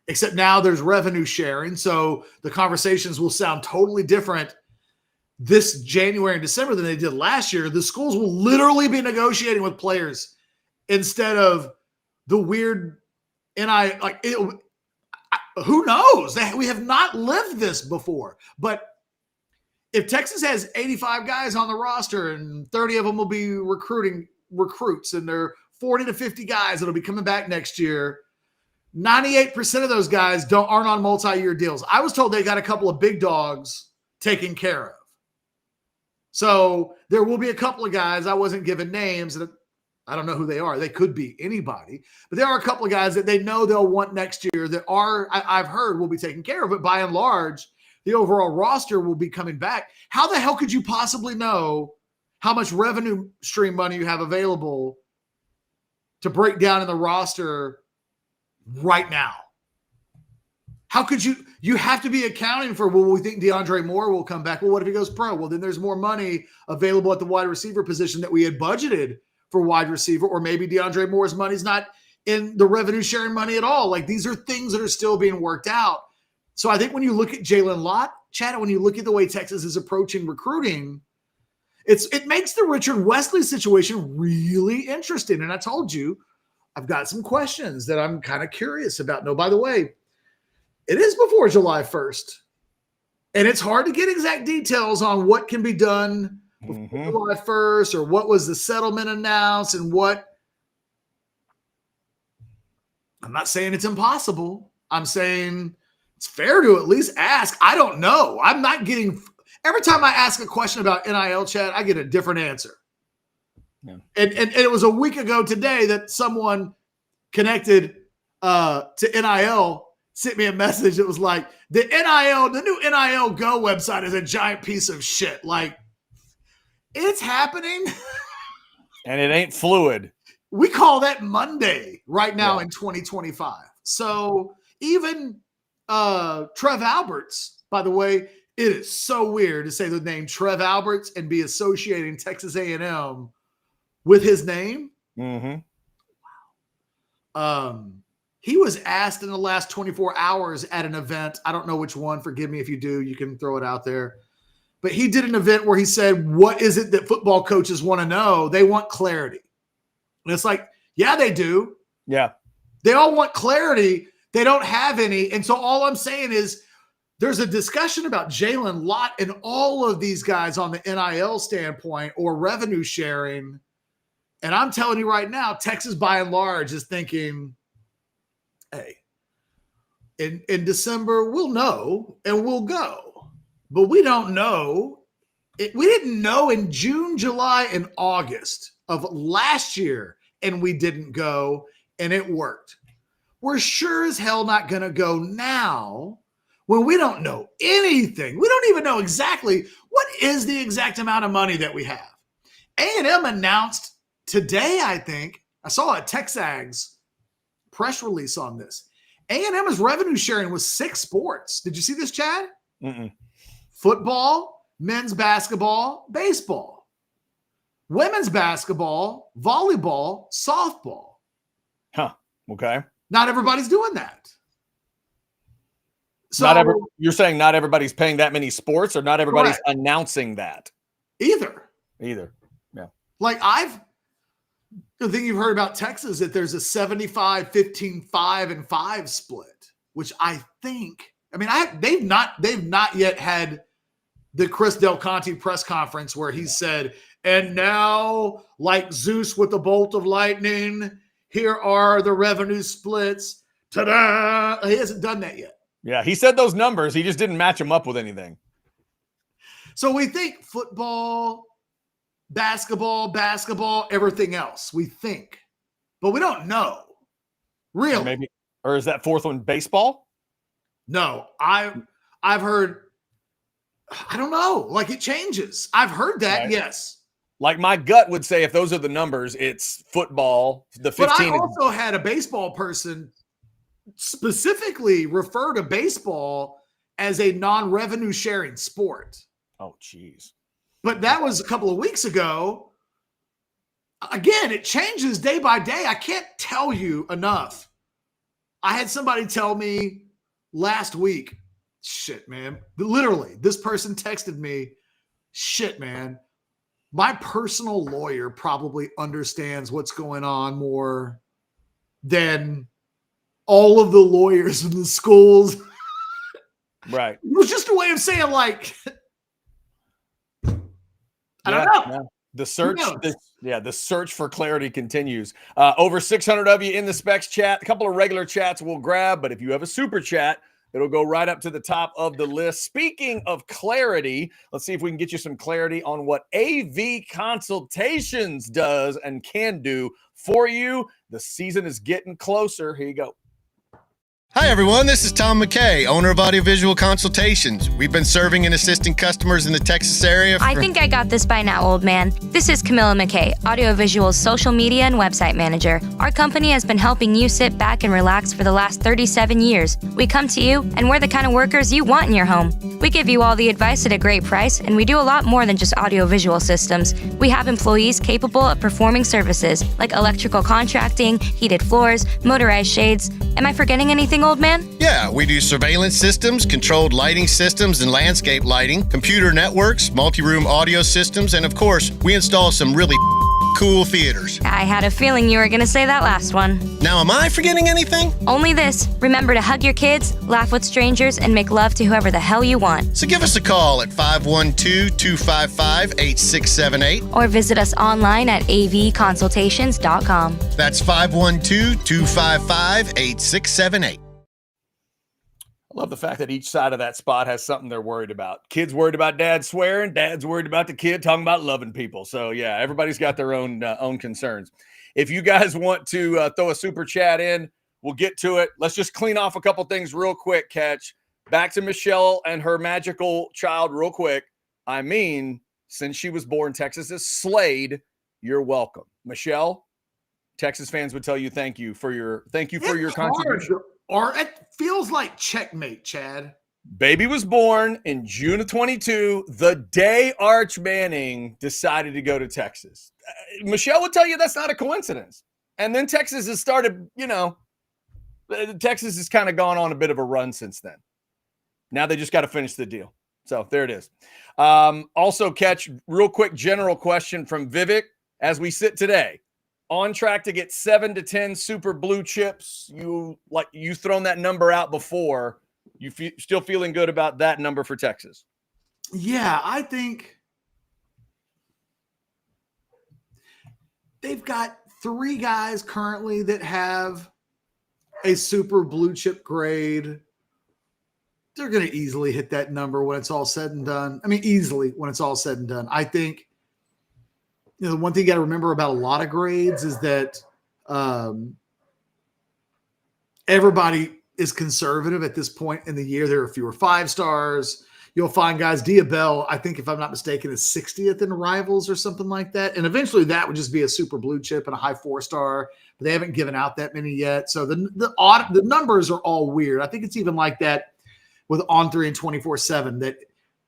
Except now there's revenue sharing, so the conversations will sound totally different this January and December than they did last year. The schools will literally be negotiating with players instead of the weird who knows? We have not lived this before. But if Texas has 85 guys on the roster and 30 of them will be recruits, and there are 40 to 50 guys that'll be coming back next year, 98% of those guys aren't on multi-year deals. I was told they got a couple of big dogs taken care of. So there will be a couple of guys, I wasn't given names, and I don't know who they are. They could be anybody, but there are a couple of guys that they know they'll want next year that I've heard will be taken care of. But by and large, the overall roster will be coming back. How the hell could you possibly know how much revenue stream money you have available to break down in the roster right now? How could you have to be accounting for, well, we think DeAndre Moore will come back. Well, what if he goes pro? Well, then there's more money available at the wide receiver position that we had budgeted for wide receiver, or maybe DeAndre Moore's money's not in the revenue sharing money at all. Like, these are things that are still being worked out. So I think when you look at Jalen Lott, Chad, when you look at the way Texas is approaching recruiting, it makes the Richard Wesley situation really interesting. And I told you, I've got some questions that I'm kind of curious about. No, by the way, it is before July 1st. And it's hard to get exact details on what can be done before July 1st, or what was the settlement announced, and what. I'm not saying it's impossible. I'm saying it's fair to at least ask. I don't know. I'm not getting. Every time I ask a question about NIL, Chad, I get a different answer. Yeah. And it was a week ago today that someone connected to NIL sent me a message that was like, the new NIL Go website is a giant piece of shit. Like, it's happening. And it ain't fluid. We call that Monday right now in 2025. So even Trev Alberts, by the way, it is so weird to say the name Trev Alberts and be associating Texas A&M with his name. Mm-hmm. Wow. He was asked in the last 24 hours at an event. I don't know which one. Forgive me if you do. You can throw it out there. But he did an event where he said, what is it that football coaches want to know? They want clarity. And it's like, yeah, they do. Yeah. They all want clarity. They don't have any. And so all I'm saying is there's a discussion about Jalen Lott and all of these guys on the NIL standpoint or revenue sharing. And I'm telling you right now, Texas by and large is thinking, hey, in December, we'll know and we'll go. But we don't know. We didn't know in June, July, and August of last year, and we didn't go, and it worked. We're sure as hell not going to go now when we don't know anything. We don't even know exactly what is the exact amount of money that we have. A&M announced today, I think, I saw a Texags press release on this. A&M is revenue sharing with 6 sports. Did you see this, Chad? Mm-mm. Football, men's basketball, baseball, women's basketball, volleyball, softball. Huh. Okay. Not everybody's doing that. So you're saying not everybody's paying that many sports, or not everybody's correct. Announcing that? Either. Yeah. Like the thing you've heard about Texas, that there's a 75, 15, 5, and 5 split, which I think, they've not yet had the Chris Del Conte press conference where he said, and now, like Zeus with the bolt of lightning, here are the revenue splits. Ta-da! He hasn't done that yet. Yeah, he said those numbers. He just didn't match them up with anything. So we think football, basketball, everything else. We think, but we don't know. Really? Or is that fourth one baseball? No, I've heard. I don't know. Like it changes. I've heard that. Right. Yes. Like my gut would say, if those are the numbers, it's football. The But I 15 is also had a baseball person specifically refer to baseball as a non-revenue sharing sport. oh, geez. But that was a couple of weeks ago. Again, it changes day by day. I can't tell you enough. I had somebody tell me last week, shit, man. Literally, this person texted me, shit, man. My personal lawyer probably understands what's going on more than all of the lawyers in the schools. Right. It was just a way of saying, like, I don't know. Yeah. The search, knows? the search for clarity continues. Over 600 of you in the Specs chat. A couple of regular chats we'll grab, but if you have a super chat, it'll go right up to the top of the list. Speaking of clarity, let's see if we can get you some clarity on what AV Consultations does and can do for you. The season is getting closer. Here you go. Hi, everyone. This is Tom McKay, owner of Audiovisual Consultations. We've been serving and assisting customers in the Texas area. I think I got this by now, old man. This is Camilla McKay, Audiovisual's social media and website manager. Our company has been helping you sit back and relax for the last 37 years. We come to you, and we're the kind of workers you want in your home. We give you all the advice at a great price, and we do a lot more than just audiovisual systems. We have employees capable of performing services like electrical contracting, heated floors, motorized shades. Am I forgetting anything, old man? Yeah, we do surveillance systems, controlled lighting systems, and landscape lighting, computer networks, multi-room audio systems, and of course, we install some really cool theaters. I had a feeling you were going to say that last one. Now, am I forgetting anything? Only this. Remember to hug your kids, laugh with strangers, and make love to whoever the hell you want. So give us a call at 512-255-8678. Or visit us online at avconsultations.com. That's 512-255-8678. I love the fact that each side of that spot has something they're worried about. Kids worried about dad swearing. Dad's worried about the kid talking about loving people. So, yeah, everybody's got their own concerns. If you guys want to throw a super chat in, we'll get to it. Let's just clean off a couple things real quick, Catch. Back to Michelle and her magical child real quick. I mean, since she was born, Texas is slayed. You're welcome. Michelle, Texas fans would tell you thank you for your contribution. Or it feels like checkmate, Chad. Baby was born in June of 22, the day Arch Manning decided to go to Texas. Michelle would tell you that's not a coincidence. And then Texas has started, Texas has kind of gone on a bit of a run since then. Now they just got to finish the deal. So there it is. Also, Catch, real quick general question from Vivek. As we sit today, on track to get 7 to 10 super blue chips. You thrown that number out before. You still feeling good about that number for Texas? Yeah, I think they've got 3 guys currently that have a super blue chip grade. They're going to easily hit that number when it's all said and done. I mean, easily when it's all said and done. I think, the one thing you got to remember about a lot of grades is that everybody is conservative at this point in the year. There are fewer 5 stars. You'll find guys, Diabell, I think if I'm not mistaken, is 60th in Rivals or something like that. And eventually that would just be a super blue chip and a high 4-star, but they haven't given out that many yet. So the numbers are all weird. I think it's even like that with On3 and 24/7 that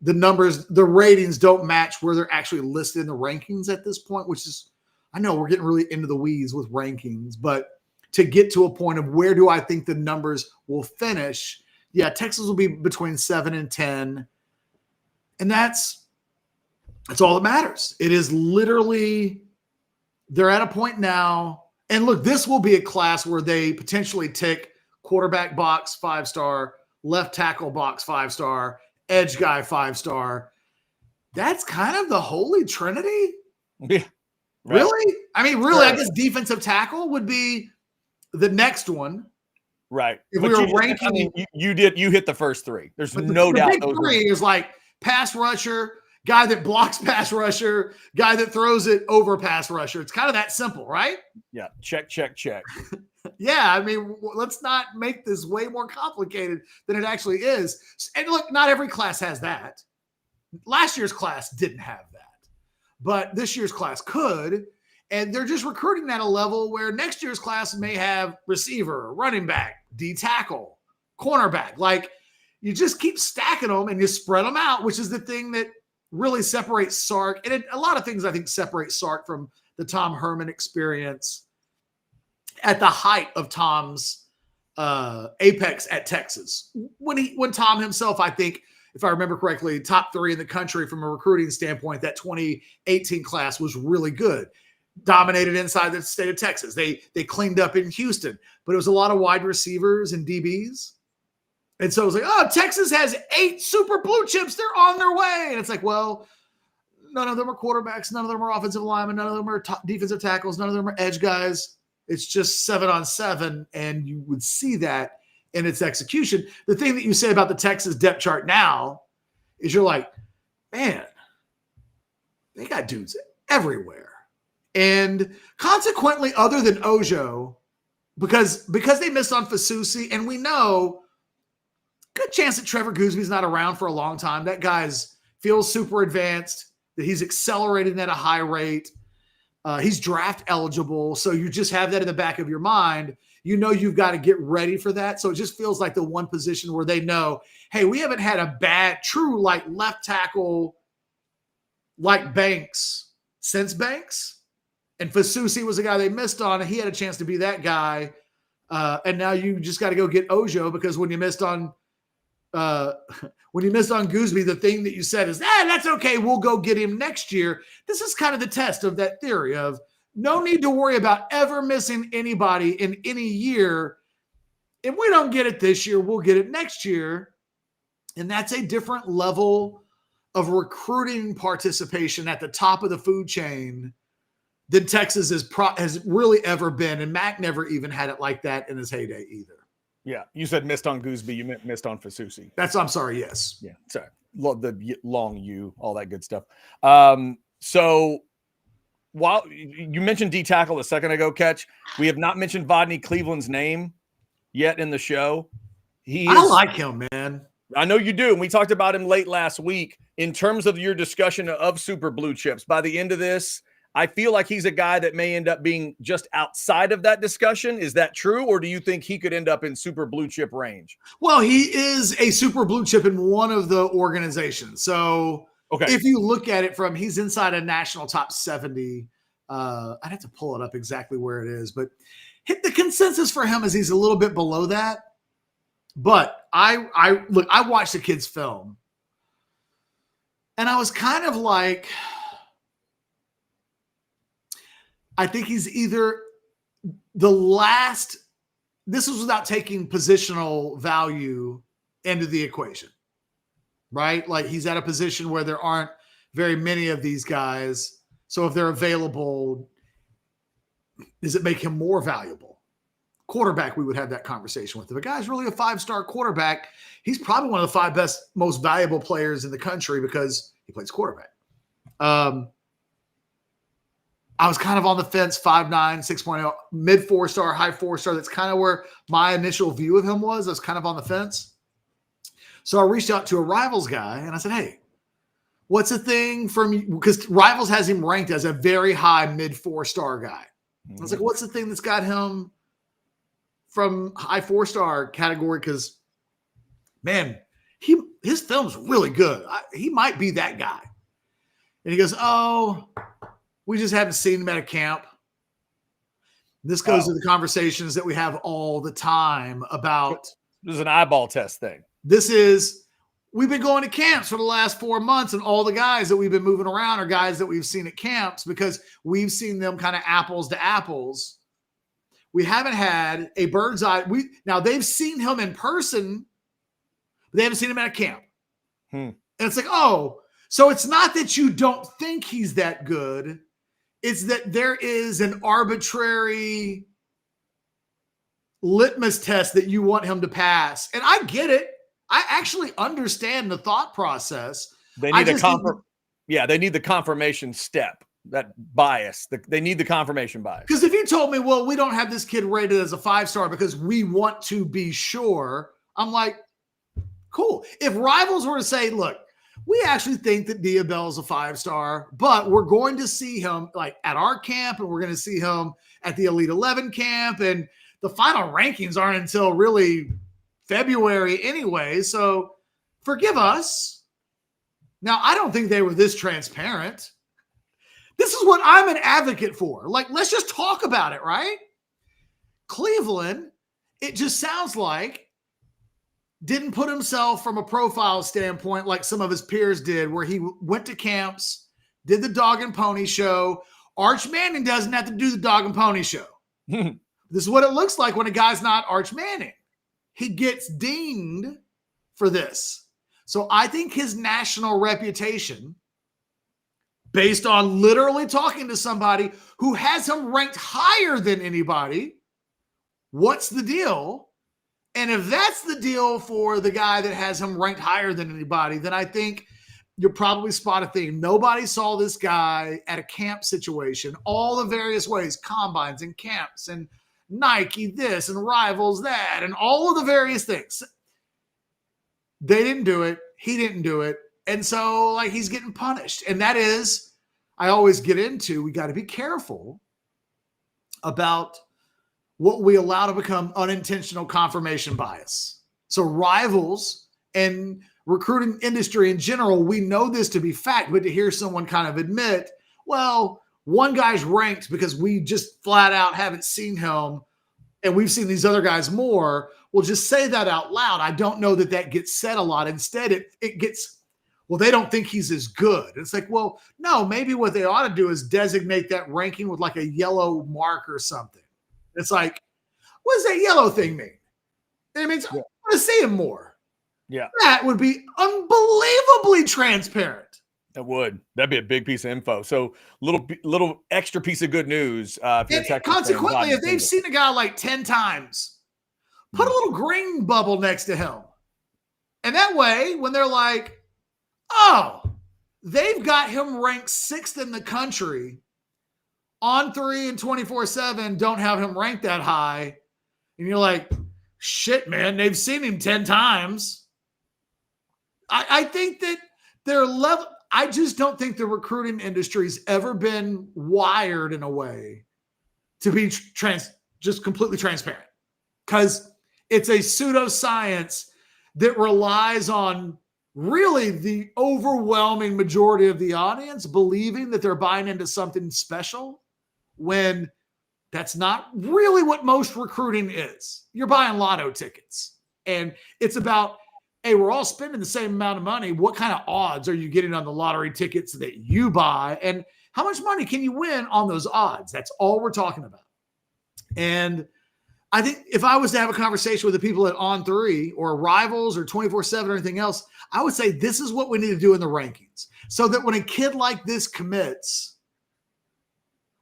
the numbers, the ratings don't match where they're actually listed in the rankings at this point, which is, I know we're getting really into the weeds with rankings, but to get to a point of where do I think the numbers will finish? Yeah, Texas will be between 7 and 10. And that's all that matters. It is literally, they're at a point now. And look, this will be a class where they potentially tick quarterback box 5-star, left tackle box 5-star, edge guy 5-star. That's kind of the holy trinity. Yeah. Right. Really? I mean, really, I guess defensive tackle would be the next one. Right. If we were ranking, I mean, you hit the first 3. There's no doubt. The big 3 is like pass rusher, guy that blocks pass rusher, guy that throws it over pass rusher. It's kind of that simple, right? Yeah. Check. Yeah, I mean, let's not make this way more complicated than it actually is. And look, not every class has that. Last year's class didn't have that, but this year's class could. And they're just recruiting at a level where next year's class may have receiver, running back, D tackle, cornerback. Like, you just keep stacking them and you spread them out, which is the thing that really separates Sark. And a lot of things I think separate Sark from the Tom Herman experience at the height of Tom's apex at Texas. When Tom himself, I think, if I remember correctly, top 3 in the country from a recruiting standpoint, that 2018 class was really good. Dominated inside the state of Texas. They cleaned up in Houston, but it was a lot of wide receivers and DBs. And so it was like, oh, Texas has 8 super blue chips. They're on their way. And it's like, well, none of them are quarterbacks. None of them are offensive linemen. None of them are defensive tackles. None of them are edge guys. It's just 7-on-7. And you would see that in its execution. The thing that you say about the Texas depth chart now is you're like, man, they got dudes everywhere. And consequently, other than Ojo, because they missed on Fasusi, and we know good chance that Trevor Goosby's not around for a long time. That guy's feels super advanced, that he's accelerating at a high rate. He's draft eligible. So you just have that in the back of your mind. You know you've got to get ready for that. So it just feels like the one position where they know, hey, we haven't had a bad, true like left tackle like Banks since Banks. And Fasusi was the guy they missed on, and he had a chance to be that guy. And now you just got to go get Ojo, because when you missed on Goosby, the thing that you said is, that's okay, we'll go get him next year. This is kind of the test of that theory of no need to worry about ever missing anybody in any year. If we don't get it this year, we'll get it next year. And that's a different level of recruiting participation at the top of the food chain than Texas has really ever been. And Mac never even had it like that in his heyday either. Yeah. You said missed on Goosby. You meant missed on Fasusi. I'm sorry. Yes. Yeah. Sorry. The long U, all that good stuff. So while you mentioned D tackle a second ago, Catch, we have not mentioned Vodney Cleveland's name yet in the show. I like him, man. I know you do. And we talked about him late last week in terms of your discussion of super blue chips. By the end of this, I feel like he's a guy that may end up being just outside of that discussion. Is that true? Or do you think he could end up in super blue chip range? Well, he is a super blue chip in one of the organizations. So if you look at it from, he's inside a national top 70. I'd have to pull it up exactly where it is, but the consensus for him is he's a little bit below that. But I watched the kid's film, and I was kind of like, I think he's either the last, this was without taking positional value into the equation, right? Like, he's at a position where there aren't very many of these guys. So if they're available, does it make him more valuable? Quarterback, we would have that conversation with. If a guy's really a 5-star quarterback, he's probably one of the 5 best, most valuable players in the country because he plays quarterback. I was kind of on the fence, 5'9", 6.0, mid 4-star, high 4-star. That's kind of where my initial view of him was. I was kind of on the fence. So I reached out to a Rivals guy, and I said, hey, what's the thing from you? Because Rivals has him ranked as a very high mid 4-star guy. I was like, what's the thing that's got him from high 4-star category? Because, man, his film's really good. He might be that guy. And he goes, oh, we just haven't seen him at a camp. This goes to the conversations that we have all the time about. This is an eyeball test thing. We've been going to camps for the last 4 months, and all the guys that we've been moving around are guys that we've seen at camps because we've seen them kind of apples to apples. We haven't had a bird's eye. Now they've seen him in person, but they haven't seen him at a camp. And it's like, oh, so it's not that you don't think he's that good. It's that there is an arbitrary litmus test that you want him to pass. And I get it. I actually understand the thought process. They need they need the confirmation step. bias. They need the confirmation bias. Because if you told me, well, we don't have this kid rated as a 5-star because we want to be sure, I'm like, cool. If Rivals were to say, look, we actually think that Diabell is a 5-star, but we're going to see him like at our camp, and we're going to see him at the Elite 11 camp, and the final rankings aren't until really February anyway, so forgive us. Now, I don't think they were this transparent. This is what I'm an advocate for. Like, let's just talk about it, right? Cleveland, it just sounds like, didn't put himself from a profile standpoint like some of his peers did, where he went to camps, did the dog and pony show. Arch Manning doesn't have to do the dog and pony show. This is what it looks like when a guy's not Arch Manning. He gets dinged for this. So I think his national reputation, based on literally talking to somebody who has him ranked higher than anybody, what's the deal? And if that's the deal for the guy that has him ranked higher than anybody, then I think you'll probably spot a theme. Nobody saw this guy at a camp situation, all the various ways, combines and camps and Nike this and Rivals that and all of the various things. They didn't do it. He didn't do it. And so, like, he's getting punished. And that is, I always get into, we got to be careful about what we allow to become unintentional confirmation bias. So Rivals and recruiting industry in general, we know this to be fact, but to hear someone kind of admit, well, one guy's ranked because we just flat out haven't seen him and we've seen these other guys more, we'll just say that out loud. I don't know that that gets said a lot. Instead, it gets, well, they don't think he's as good. It's like, well, no, maybe what they ought to do is designate that ranking with like a yellow mark or something. It's like, what does that yellow thing mean? It means I want to see him more. Yeah. That would be unbelievably transparent. That would. That'd be a big piece of info. So little extra piece of good news. If you're a Texas consequently, fan, if they've seen a guy like 10 times, put a little green bubble next to him. And that way, when they're like, oh, they've got him ranked 6th in the country, On 3 and 24/7 don't have him ranked that high. And you're like, shit, man, they've seen him 10 times. I think that their level, I just don't think the recruiting industry's ever been wired in a way to be just completely transparent. Because it's a pseudoscience that relies on really the overwhelming majority of the audience believing that they're buying into something special when that's not really what most recruiting is. You're buying lotto tickets. And it's about, hey, we're all spending the same amount of money. What kind of odds are you getting on the lottery tickets that you buy? And how much money can you win on those odds? That's all we're talking about. And I think if I was to have a conversation with the people at On 3 or Rivals or 24/7 or anything else, I would say this is what we need to do in the rankings so that when a kid like this commits,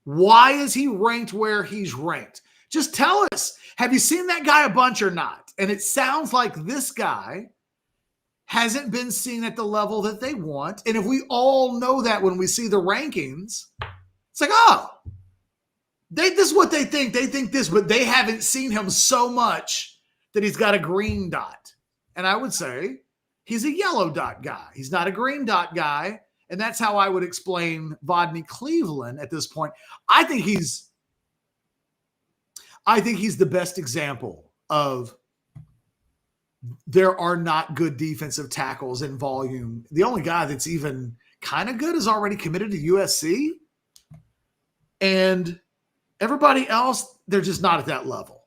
why is he ranked where he's ranked? Just tell us, have you seen that guy a bunch or not? And it sounds like this guy hasn't been seen at the level that they want. And if we all know that when we see the rankings, it's like, oh, this is what they think. They think this, but they haven't seen him so much that he's got a green dot. And I would say he's a yellow dot guy. He's not a green dot guy. And that's how I would explain Vodney Cleveland at this point. I think he's the best example of there are not good defensive tackles in volume. The only guy that's even kind of good is already committed to USC. And everybody else, they're just not at that level.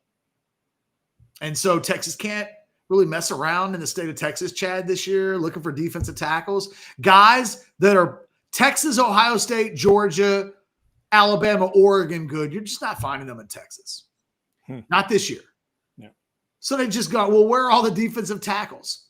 And so Texas can't really mess around in the state of Texas, Chad, this year, looking for defensive tackles. Guys that are Texas, Ohio State, Georgia, Alabama, Oregon good, you're just not finding them in Texas. Not this year. Yeah. So they just go, well, where are all the defensive tackles?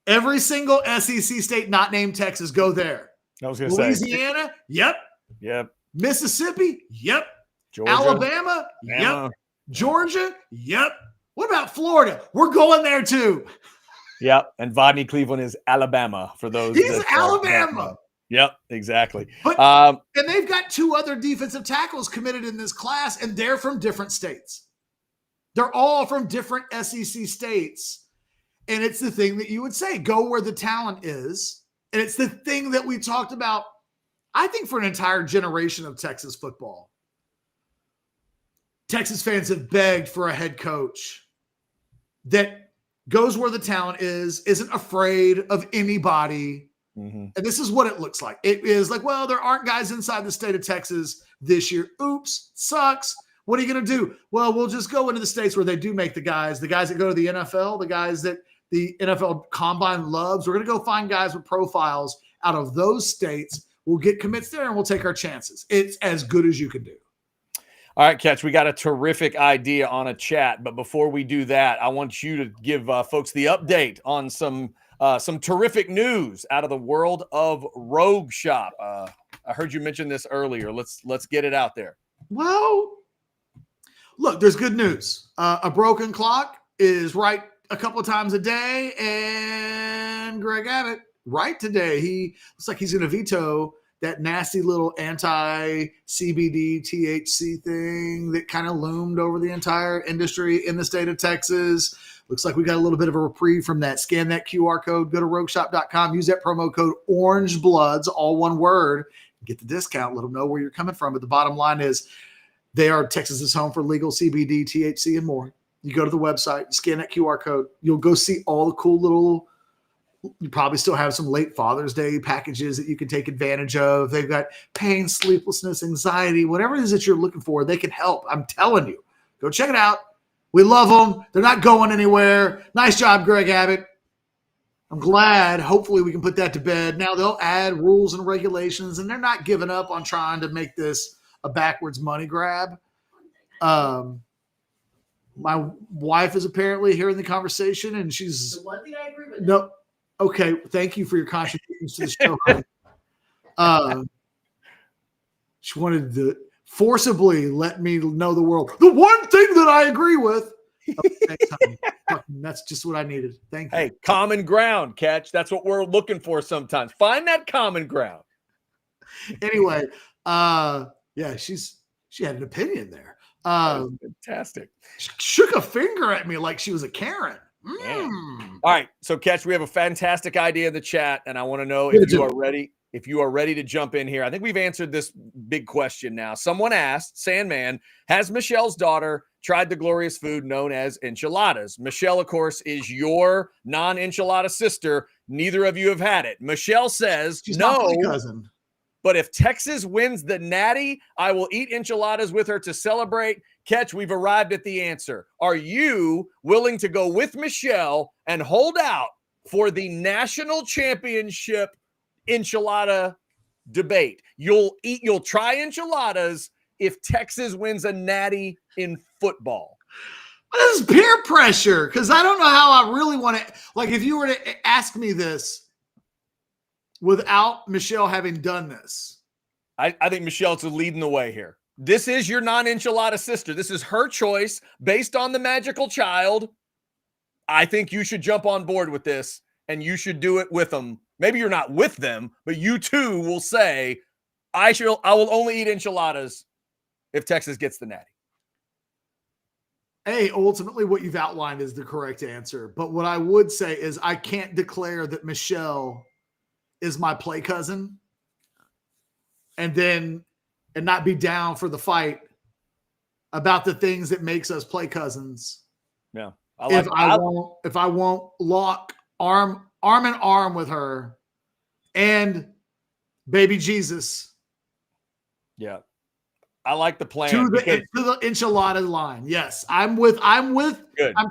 Every single SEC state not named Texas, go there. I was going to say. Louisiana? Yep. Yep. Mississippi? Yep. Georgia, Alabama? Alabama. Yep. Georgia? Yep. What about Florida? We're going there too. Yep. And Vodney Cleveland is Alabama for those. He's Alabama. Yep, exactly. But and they've got 2 other defensive tackles committed in this class, and they're from different states. They're all from different SEC states. And it's the thing that you would say, go where the talent is. And it's the thing that we talked about, I think, for an entire generation of Texas football. Texas fans have begged for a head coach that goes where the talent is, isn't afraid of anybody. Mm-hmm. And this is what it looks like. It is like, well, there aren't guys inside the state of Texas this year. Oops, sucks. What are you going to do? Well, we'll just go into the states where they do make the guys that go to the NFL, the guys that the NFL Combine loves. We're going to go find guys with profiles out of those states. We'll get commits there and we'll take our chances. It's as good as you can do. All right, Catch, we got a terrific idea on a chat. But before we do that, I want you to give folks the update on some terrific news out of the world of Rogue Shop. I heard you mention this earlier. Let's get it out there. Well, look, there's good news. A broken clock is right a couple of times a day, and Greg Abbott right today. He looks like he's going to veto that nasty little anti-CBD THC thing that kind of loomed over the entire industry in the state of Texas. Looks like we got a little bit of a reprieve from that. Scan that QR code, go to rogueshop.com, use that promo code OrangeBloods, all one word, get the discount, let them know where you're coming from. But the bottom line is they are Texas's home for legal CBD, THC, and more. You go to the website, scan that QR code, you'll go see all the cool little, you probably still have some late Father's Day packages that you can take advantage of. They've got pain, sleeplessness, anxiety, whatever it is that you're looking for, they can help. I'm telling you, go check it out. We love them. They're not going anywhere. Nice job, Greg Abbott. I'm glad. Hopefully we can put that to bed. Now they'll add rules and regulations, and they're not giving up on trying to make this a backwards money grab. My wife is apparently hearing the conversation, and she's – the one thing I agree with. No. Okay, thank you for your contributions to the show. She wanted to forcibly let me know the world. The one thing that I agree with. Okay, that's just what I needed. Thank you. Hey, common ground, Catch. That's what we're looking for sometimes. Find that common ground. Anyway, yeah, she had an opinion there. Fantastic. Shook a finger at me like she was a Karen. All right, so Catch, we have a fantastic idea in the chat, and I want to know if you are ready. If you are ready to jump in here, I think we've answered this big question now. Someone asked, Sandman, has Michelle's daughter tried the glorious food known as enchiladas? Michelle, of course, is your non-enchilada sister. Neither of you have had it. Michelle says, she's no, not my cousin. But if Texas wins the Natty, I will eat enchiladas with her to celebrate. Catch, we've arrived at the answer. Are you willing to go with Michelle and hold out for the national championship enchilada debate? You'll try enchiladas if Texas wins a Natty in football. This is peer pressure, because I don't know how I really want to. Like, if you were to ask me this without Michelle having done this, I think Michelle's leading the way here. This is your non-enchilada sister. This is her choice based on the magical child. I think you should jump on board with this, and you should do it with them. Maybe you're not with them, but you too will say, I will only eat enchiladas if Texas gets the Natty. Hey, ultimately what you've outlined is the correct answer. But what I would say is I can't declare that Michelle is my play cousin and not be down for the fight about the things that makes us play cousins. Yeah. If I won't lock arm in arm with her and baby Jesus. Yeah. I like the plan. To the enchilada line. Yes. I'm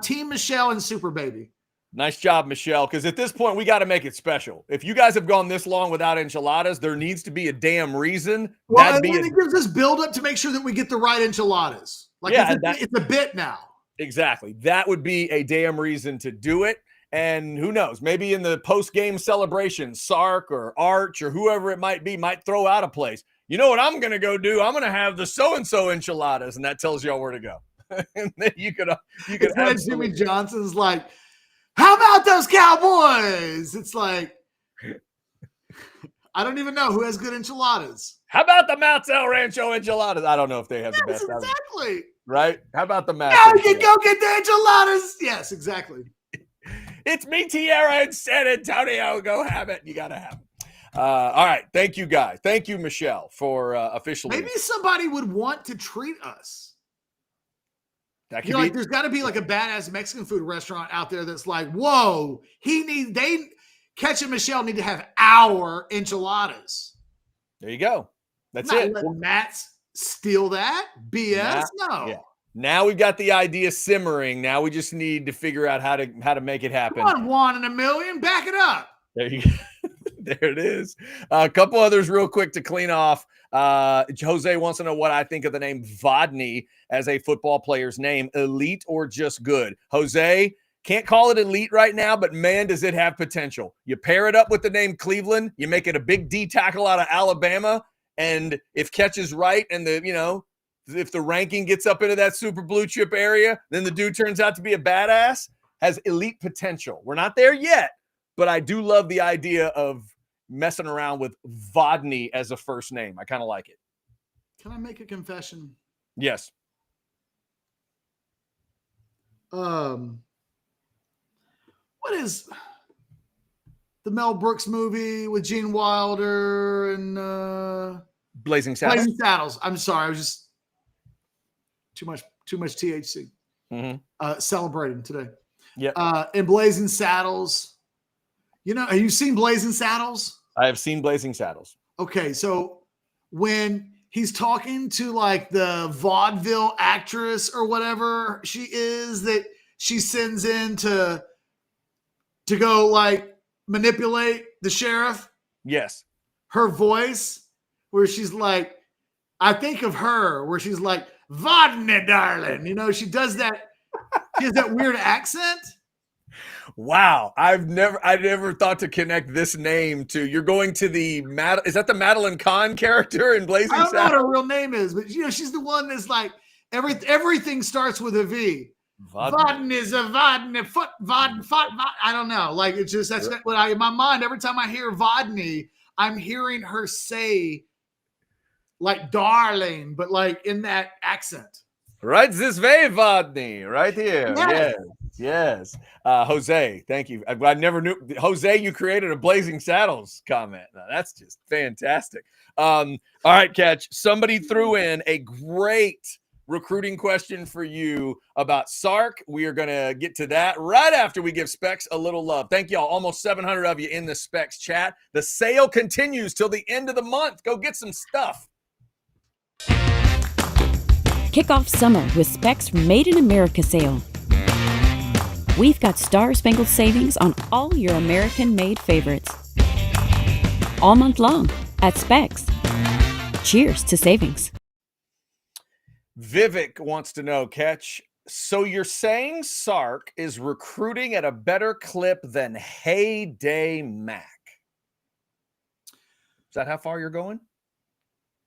Team Michelle and Super Baby. Nice job, Michelle. Because at this point, we got to make it special. If you guys have gone this long without enchiladas, there needs to be a damn reason. Well, and then it gives us build up to make sure that we get the right enchiladas. Like, yeah, it's a bit now. Exactly. That would be a damn reason to do it. And who knows, maybe in the post-game celebration, Sark or Arch or whoever it might be might throw out a place. You know what I'm going to go do? I'm going to have the so-and-so enchiladas, and that tells y'all where to go. And then you could Jimmy Johnson's like, how about those Cowboys? It's like, I don't even know who has good enchiladas. How about the Mount El Rancho enchiladas? I don't know if they have the Yes, best. exactly. Right? How about the Mount? Now you can go get the enchiladas. Yes, exactly. It's me, Tierra, in San Antonio. Go have it. You got to have it. All right. Thank you, guys. Thank you, Michelle, for officially. Maybe somebody would want to treat us. That could You know, be. like there's got to be like a badass Mexican food restaurant out there that's like, whoa, Ketch and Michelle need to have our enchiladas. There you go. That's Not it. let Matt steal that BS. No. Yeah. Now we've got the idea simmering. Now we just need to figure out how to make it happen. Come on, 1 in a million, back it up. There you go. There it is. A couple others real quick to clean off. Jose wants to know what I think of the name Vodney as a football player's name, elite or just good. Jose, can't call it elite right now, but man, does it have potential. You pair it up with the name Cleveland, you make it a big D tackle out of Alabama, and if Ketch is right and if the ranking gets up into that super blue chip area, then the dude turns out to be a badass, has elite potential. We're not there yet, but I do love the idea of messing around with Vodney as a first name. I kind of like it. Can I make a confession? Yes. What is the Mel Brooks movie with Gene Wilder and Blazing Saddles? Blazing Saddles. I'm sorry, I was just too much THC. Celebrating today. Yeah. In Blazing Saddles, have you seen Blazing Saddles? I have seen Blazing Saddles. Okay, so when he's talking to like the vaudeville actress or whatever she is that she sends in to go like manipulate the sheriff. Yes. Her voice, where she's like, I think of her, where she's like, Vodney, darling. She does that. She has that weird accent. Wow. I never thought to connect this name to, you're going to is that the Madeline Kahn character in Blazing Saddles? I don't know what her real name is, but she's the one that's like, everything starts with a V. Vodden is a Vodney, I don't know. Like, it's just, that's what in my mind, every time I hear Vodney, I'm hearing her say like darling, but like in that accent. Right this way, Vodney. Right here. Yes. Jose, thank you. I never knew. Jose, you created a Blazing Saddles comment. Now, that's just fantastic. All right, Ketch. Somebody threw in a great recruiting question for you about Sark. We are going to get to that right after we give Specs a little love. Thank y'all. Almost 700 of you in the Specs chat. The sale continues till the end of the month. Go get some stuff. Kick off summer with Specs Made in America sale. We've got star-spangled savings on all your American-made favorites. All month long at Specs. Cheers to savings. Vivek wants to know, Ketch, so you're saying Sark is recruiting at a better clip than Heyday Mac? Is that how far you're going?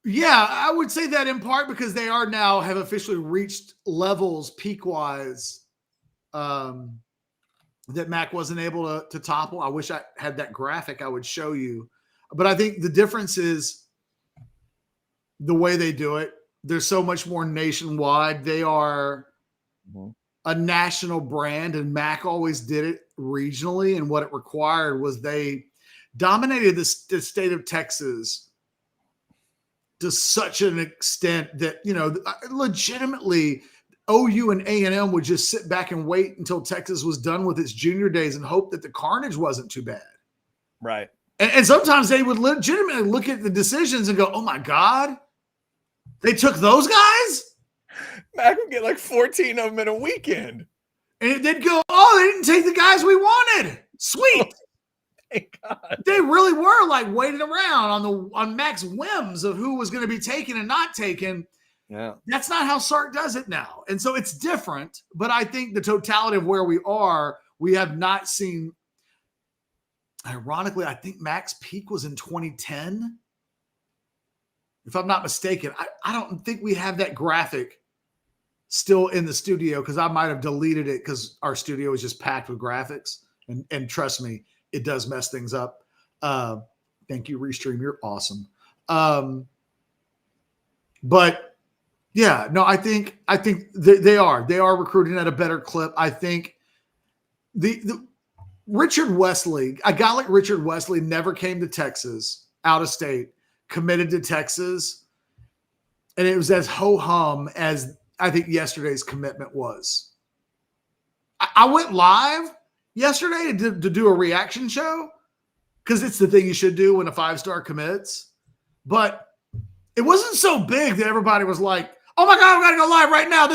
Yeah, I would say that in part because they have officially reached levels peak-wise that Mac wasn't able to topple. I wish I had that graphic I would show you. But I think the difference is the way they do it. They're so much more nationwide. They are a national brand, and Mac always did it regionally. And what it required was they dominated the state of Texas to such an extent that, legitimately OU and A&M would just sit back and wait until Texas was done with its junior days and hope that the carnage wasn't too bad. Right. And sometimes they would legitimately look at the decisions and go, oh my God, they took those guys? Mac would get like 14 of them in a weekend. And they'd go, oh, they didn't take the guys we wanted. Sweet. Thank God. They really were like waiting around on Mac's whims of who was going to be taken and not taken. Yeah. That's not how Sark does it now. And so it's different, but I think the totality of where we are, we have not seen. Ironically, I think Mac's peak was in 2010. If I'm not mistaken, I don't think we have that graphic still in the studio because I might have deleted it because our studio is just packed with graphics. And trust me, it does mess things up. Thank you, Restream. You're awesome. But yeah, no, I think they are recruiting at a better clip. I think the Richard Wesley, a guy like Richard Wesley never came to Texas, out of state, committed to Texas. And it was as ho-hum as I think yesterday's commitment was. I went live yesterday to do a reaction show because it's the thing you should do when a 5-star commits. But it wasn't so big that everybody was like, oh my God, we got to go live right now.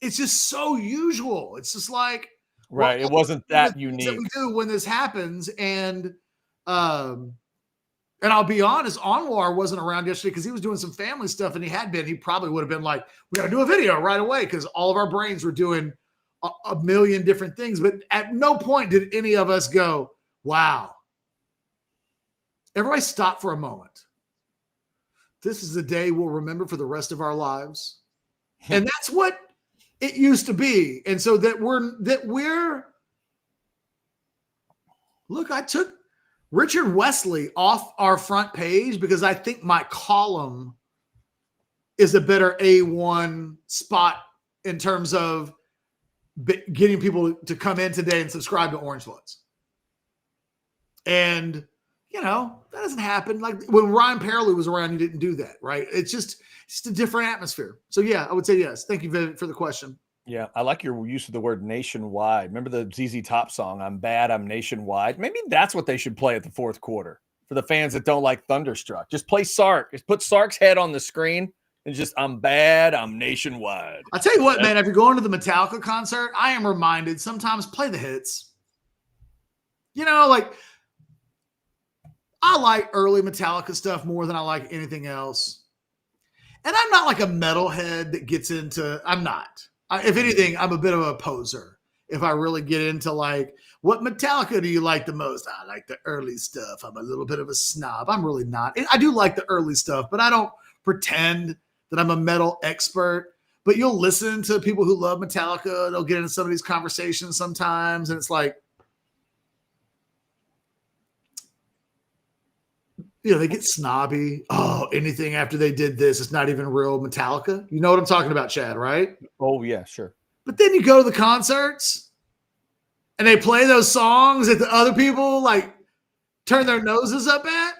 It's just so usual. It's just like, right. It wasn't that unique. That we do when this happens. And I'll be honest, Anwar wasn't around yesterday because he was doing some family stuff, and he had been. He probably would have been like, we got to do a video right away because all of our brains were doing a million different things. But at no point did any of us go, wow. Everybody stop for a moment. This is a day we'll remember for the rest of our lives. And that's what it used to be. And so look, I took Richard Wesley off our front page because I think my column is a better A1 spot in terms of getting people to come in today and subscribe to Orange Bloods. And, that doesn't happen. Like when Ryan Perley was around, you didn't do that, right? It's just a different atmosphere. So, yeah, I would say yes. Thank you for the question. Yeah, I like your use of the word nationwide. Remember the ZZ Top song, I'm Bad, I'm Nationwide? Maybe that's what they should play at the fourth quarter for the fans that don't like Thunderstruck. Just play Sark. Just put Sark's head on the screen and just, I'm bad, I'm nationwide. I'll tell you what, man, if you're going to the Metallica concert, I am reminded sometimes play the hits. I like early Metallica stuff more than I like anything else. And I'm not like a metalhead that gets into, I'm not. If anything, I'm a bit of a poser. If I really get into like, what Metallica do you like the most? I like the early stuff. I'm a little bit of a snob. I'm really not. I do like the early stuff, but I don't pretend that I'm a metal expert. But you'll listen to people who love Metallica. They'll get into some of these conversations sometimes. And it's like, they get snobby. Oh, anything after they did this, it's not even real Metallica. You know what I'm talking about, Chad, right? Oh, yeah, sure. But then you go to the concerts and they play those songs that the other people like turn their noses up at.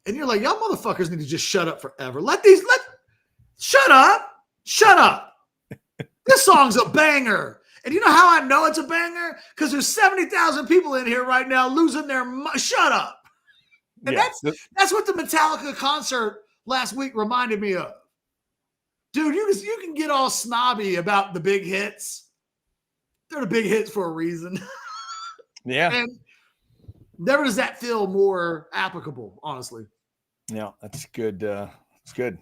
And you're like, y'all motherfuckers need to just shut up forever. Shut up. This song's a banger. And you know how I know it's a banger? Because there's 70,000 people in here right now losing their shut up. And that's what the Metallica concert last week reminded me of. Dude, you can get all snobby about the big hits. They're the big hits for a reason. Yeah. And never does that feel more applicable, honestly. Yeah, that's good. It's good.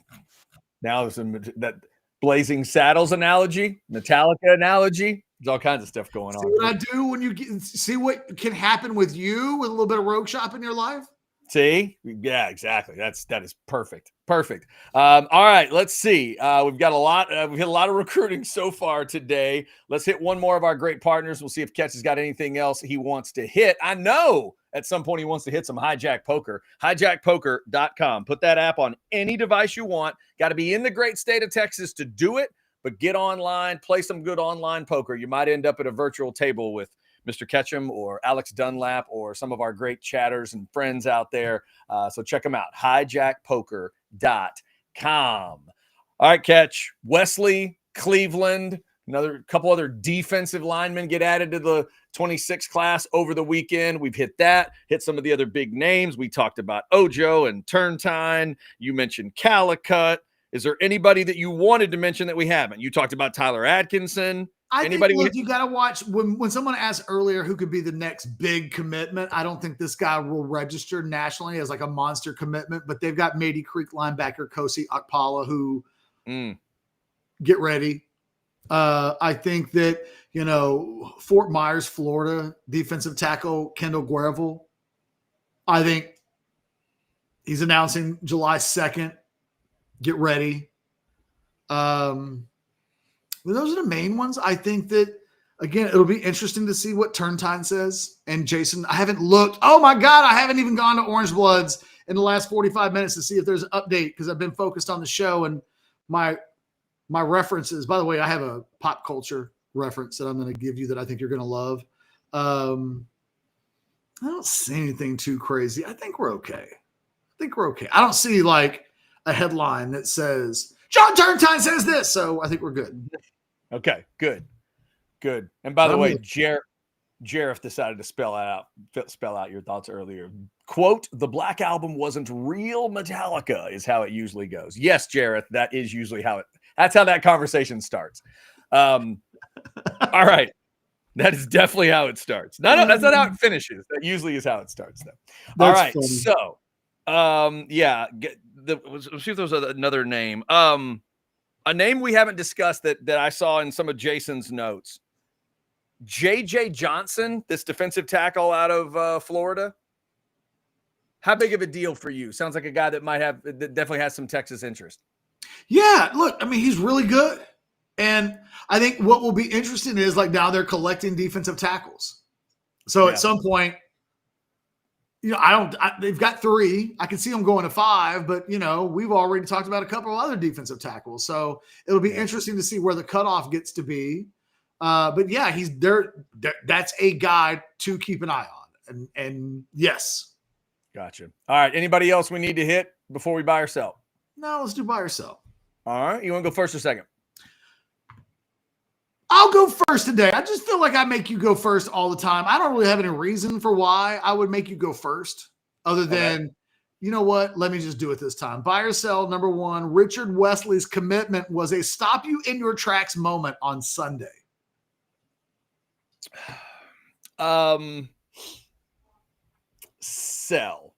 Now there's that Blazing Saddles analogy, Metallica analogy. There's all kinds of stuff going on. See what I do when you see what can happen with you with a little bit of rogue shop in your life? See? Yeah, exactly. That is perfect. Perfect. All right, let's see. We've got we've hit a lot of recruiting so far today. Let's hit one more of our great partners. We'll see if Ketch has got anything else he wants to hit. I know at some point he wants to hit some hijack poker. Hijackpoker.com. Put that app on any device you want. Got to be in the great state of Texas to do it, but get online, play some good online poker. You might end up at a virtual table with Mr. Ketchum or Alex Dunlap or some of our great chatters and friends out there. So check them out, hijackpoker.com. All right, Ketch. Wesley, Cleveland, another couple other defensive linemen get added to the 26 class over the weekend. We've hit some of the other big names. We talked about Ojo and Turntine. You mentioned Calicut. Is there anybody that you wanted to mention that we haven't? You talked about Tyler Atkinson. Anybody? Think, look, you got to watch when someone asked earlier who could be the next big commitment. I don't think this guy will register nationally as like a monster commitment, but they've got Mady Creek linebacker Kosi Akpala who get ready. I think that, Fort Myers, Florida, defensive tackle Kendall Guerrero, I think he's announcing July 2nd. Get ready. Those are the main ones. I think that, Again, it'll be interesting to see what Turntine says. And Jason, I haven't looked. Oh my God, I haven't even gone to Orange Bloods in the last 45 minutes to see if there's an update because I've been focused on the show and my references. By the way, I have a pop culture reference that I'm going to give you that I think you're going to love. I don't see anything too crazy. I think we're okay. I don't see like a headline that says John Turntine says this. So I think we're good. Okay, good. And by the way, Jareth decided to spell out your thoughts earlier. Quote, the Black Album wasn't real Metallica is how it usually goes. Yes, Jareth, that is usually that's how that conversation starts. All right. That is definitely how it starts. No, that's not how it finishes. That usually is how it starts, though. All right. Funny. So, let's see if there's another name. A name we haven't discussed that I saw in some of Jason's notes. J.J. Johnson, this defensive tackle out of Florida. How big of a deal for you? Sounds like a guy that definitely has some Texas interest. Yeah, look, I mean, he's really good. And I think what will be interesting is like now they're collecting defensive tackles. So at some point, they've got 3. I can see them going to 5, but we've already talked about a couple of other defensive tackles. So it'll be interesting to see where the cutoff gets to be. But yeah, he's there. That's a guy to keep an eye on. And yes. Gotcha. All right. Anybody else we need to hit before we buy or sell? No, let's do buy or sell. All right. You want to go first or second? I'll go first today. I just feel like I make you go first all the time. I don't really have any reason for why I would make you go first other than, you know what? Let me just do it this time. Buy or sell, number 1, Richard Wesley's commitment was a stop you in your tracks moment on Sunday. Sell.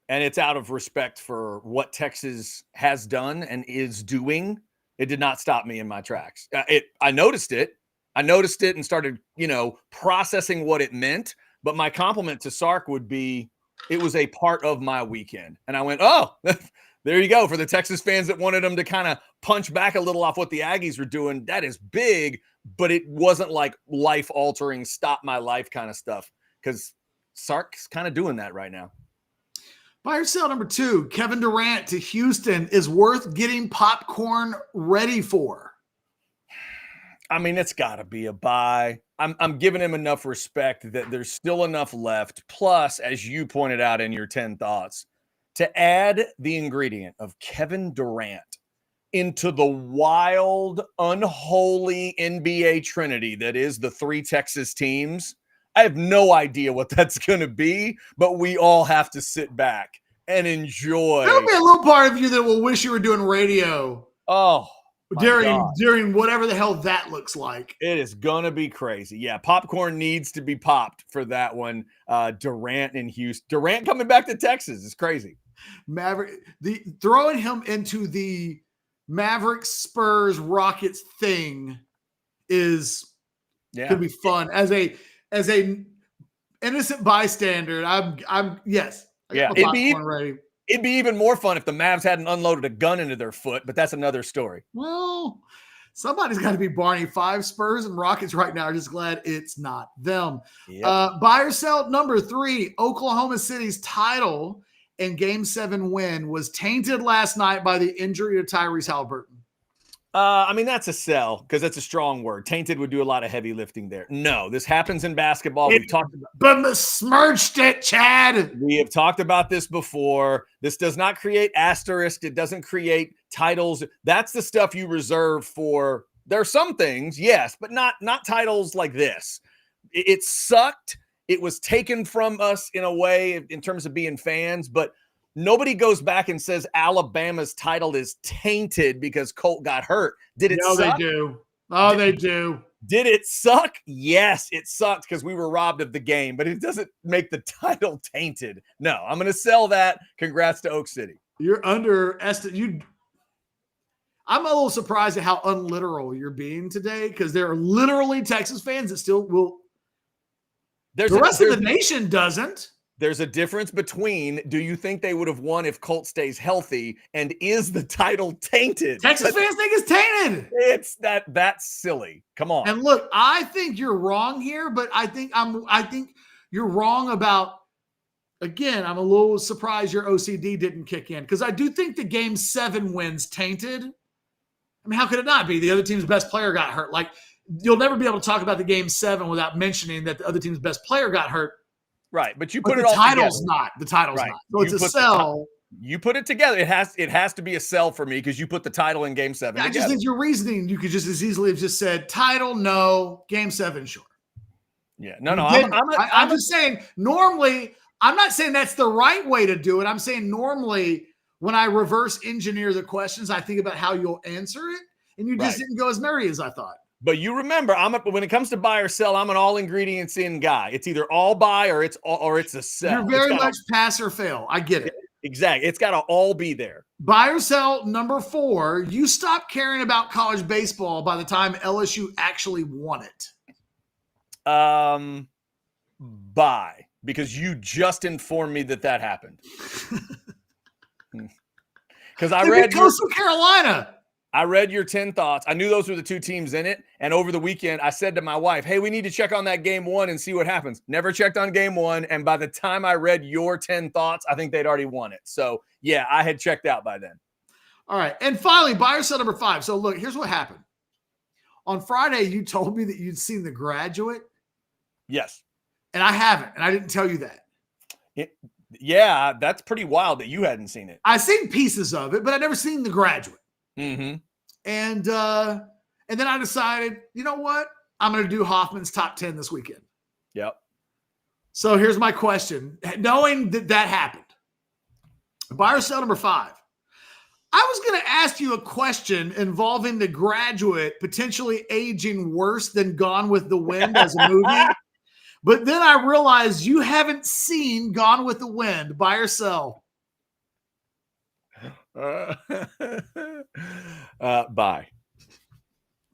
And it's out of respect for what Texas has done and is doing. It did not stop me in my tracks. I noticed it. And started, processing what it meant. But my compliment to Sark would be, it was a part of my weekend. And I went, oh, there you go. For the Texas fans that wanted them to kind of punch back a little off what the Aggies were doing, that is big. But it wasn't like life-altering, stop my life kind of stuff. Because Sark's kind of doing that right now. Buy or sell, number 2, Kevin Durant to Houston is worth getting popcorn ready for. I mean, it's got to be a buy. I'm giving him enough respect that there's still enough left. Plus, as you pointed out in your 10 thoughts, to add the ingredient of Kevin Durant into the wild, unholy NBA trinity that is the 3 Texas teams. I have no idea what that's going to be, but we all have to sit back and enjoy. There'll be a little part of you that will wish you were doing radio. Oh, during whatever the hell that looks like. It is going to be crazy. Yeah, popcorn needs to be popped for that one. Durant in Houston. Durant coming back to Texas is crazy. Throwing him into the Mavericks, Spurs, Rockets thing could be fun. As a innocent bystander, I'm yes. Yeah, it'd be even more fun if the Mavs hadn't unloaded a gun into their foot, but that's another story. Well, somebody's got to be Barney. 5 Spurs and Rockets right now are just glad it's not them. Yep. Buy or sell, number 3, Oklahoma City's title and Game 7 win was tainted last night by the injury to Tyrese Halliburton. I mean, that's a sell because that's a strong word. Tainted would do a lot of heavy lifting there. No, this happens in basketball. We've talked about, but besmirched it, Chad. We have talked about this before. This does not create asterisks. It doesn't create titles. That's the stuff you reserve for. There are some things, yes, but not titles like this. It sucked. It was taken from us in a way in terms of being fans, but nobody goes back and says Alabama's title is tainted because Colt got hurt. Did it suck? They do. Oh, they do. Did it suck? Yes, it sucked because we were robbed of the game, but it doesn't make the title tainted. No, I'm going to sell that. Congrats to Oak City. You're underestimating. I'm a little surprised at how unliteral you're being today because there are literally Texas fans that still will. The rest of the nation doesn't. There's a difference between, do you think they would have won if Colt stays healthy, and is the title tainted? Texas fans think it's tainted. It's that's silly. Come on. And look, I think you're wrong here, but I think you're wrong about, again, I'm a little surprised your OCD didn't kick in, because I do think the Game 7 wins tainted. I mean, how could it not be? The other team's best player got hurt. Like, you'll never be able to talk about the Game 7 without mentioning that the other team's best player got hurt. Right, but you But put it the all title's together. not. The title's Right. not. So it's You a put the sell. You put it together. It has to be a sell for me, because you put the title in Game 7 I together. just think your reasoning, you could just as easily have just said title, no, Game 7, sure. Yeah, no. I'm just saying, normally, I'm not saying that's the right way to do it. I'm saying normally when I reverse engineer the questions, I think about how you'll answer it, and you just didn't go as merry as I thought. But you remember, when it comes to buy or sell, I'm an all ingredients in guy. It's either all buy or it's a sell. You're very much pass or fail. I get it. Exactly. It's got to all be there. Buy or sell number 4. You stopped caring about college baseball by the time LSU actually won it. Buy, because you just informed me that happened. Because I read Coastal Carolina. I read your 10 thoughts. I knew those were the 2 teams in it. And over the weekend, I said to my wife, hey, we need to check on that Game 1 and see what happens. Never checked on Game 1. And by the time I read your 10 thoughts, I think they'd already won it. So, yeah, I had checked out by then. All right. And finally, buy or sell number 5. So, look, here's what happened. On Friday, you told me that you'd seen The Graduate. Yes. And I haven't. And I didn't tell you that. Yeah, that's pretty wild that you hadn't seen it. I've seen pieces of it, but I've never seen The Graduate. Mm-hmm. And then I decided, you know what? I'm going to do Hoffman's top 10 this weekend. Yep. So here's my question. Knowing that happened, buy or sell number 5. I was going to ask you a question involving The Graduate potentially aging worse than Gone with the Wind as a movie. But then I realized you haven't seen Gone with the Wind. Buy or sell? Bye.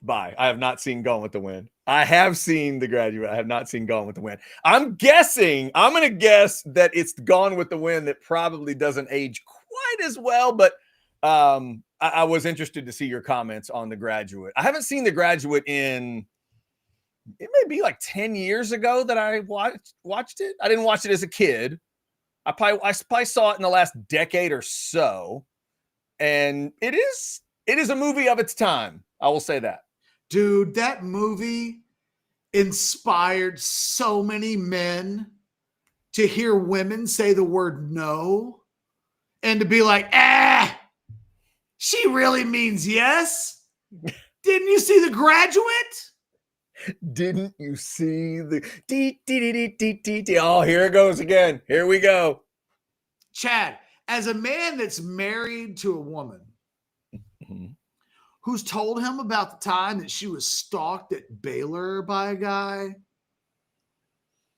I have not seen Gone with the Wind. I have seen The Graduate. I have not seen Gone with the Wind. I'm going to guess that it's Gone with the Wind that probably doesn't age quite as well, but I was interested to see your comments on The Graduate. I haven't seen The Graduate in, it may be like 10 years ago that I watched it. I didn't watch it as a kid. I probably saw it in the last decade or so. And it is a movie of its time. I will say that. Dude, that movie inspired so many men to hear women say the word no and to be like, she really means yes. Didn't you see The Graduate? Didn't you see the Oh, here it goes again. Here we go. Chad, as a man that's married to a woman who's told him about the time that she was stalked at Baylor by a guy,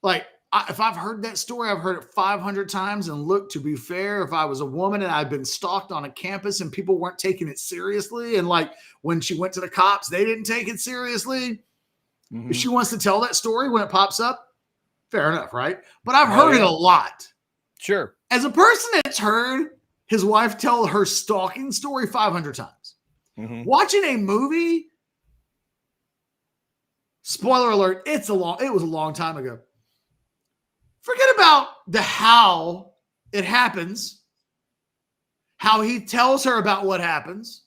like, if I've heard that story, I've heard it 500 times. And look, to be fair, if I was a woman and I'd been stalked on a campus and people weren't taking it seriously, and like when she went to the cops, they didn't take it seriously. If she wants to tell that story when it pops up, fair enough, right? But I've heard it a lot. Sure. As a person that's heard his wife tell her stalking story 500 times, watching a movie, spoiler alert, it was a long time ago. Forget about how it happens, how he tells her about what happens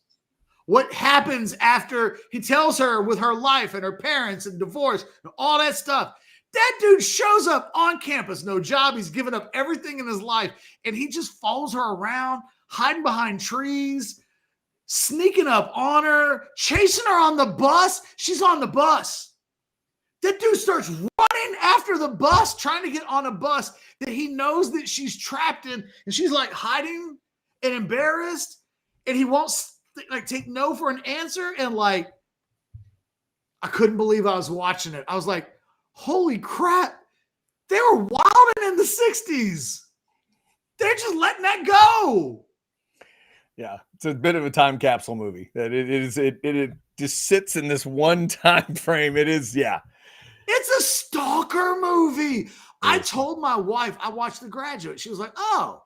after he tells her with her life and her parents and divorce and all that stuff. That dude shows up on campus, no job. He's given up everything in his life, and he just follows her around, hiding behind trees, sneaking up on her, chasing her on the bus. She's on the bus. That dude starts running after the bus, trying to get on a bus that he knows that she's trapped in, and she's like hiding and embarrassed, and he won't take no for an answer. And like, I couldn't believe I was watching it. I was like, holy crap, they were wilding in the 60s. They're just letting that go. Yeah, it's a bit of a time capsule movie. That it just sits in this one time frame. It is, yeah. It's a stalker movie. I told my wife I watched The Graduate. She was like, oh,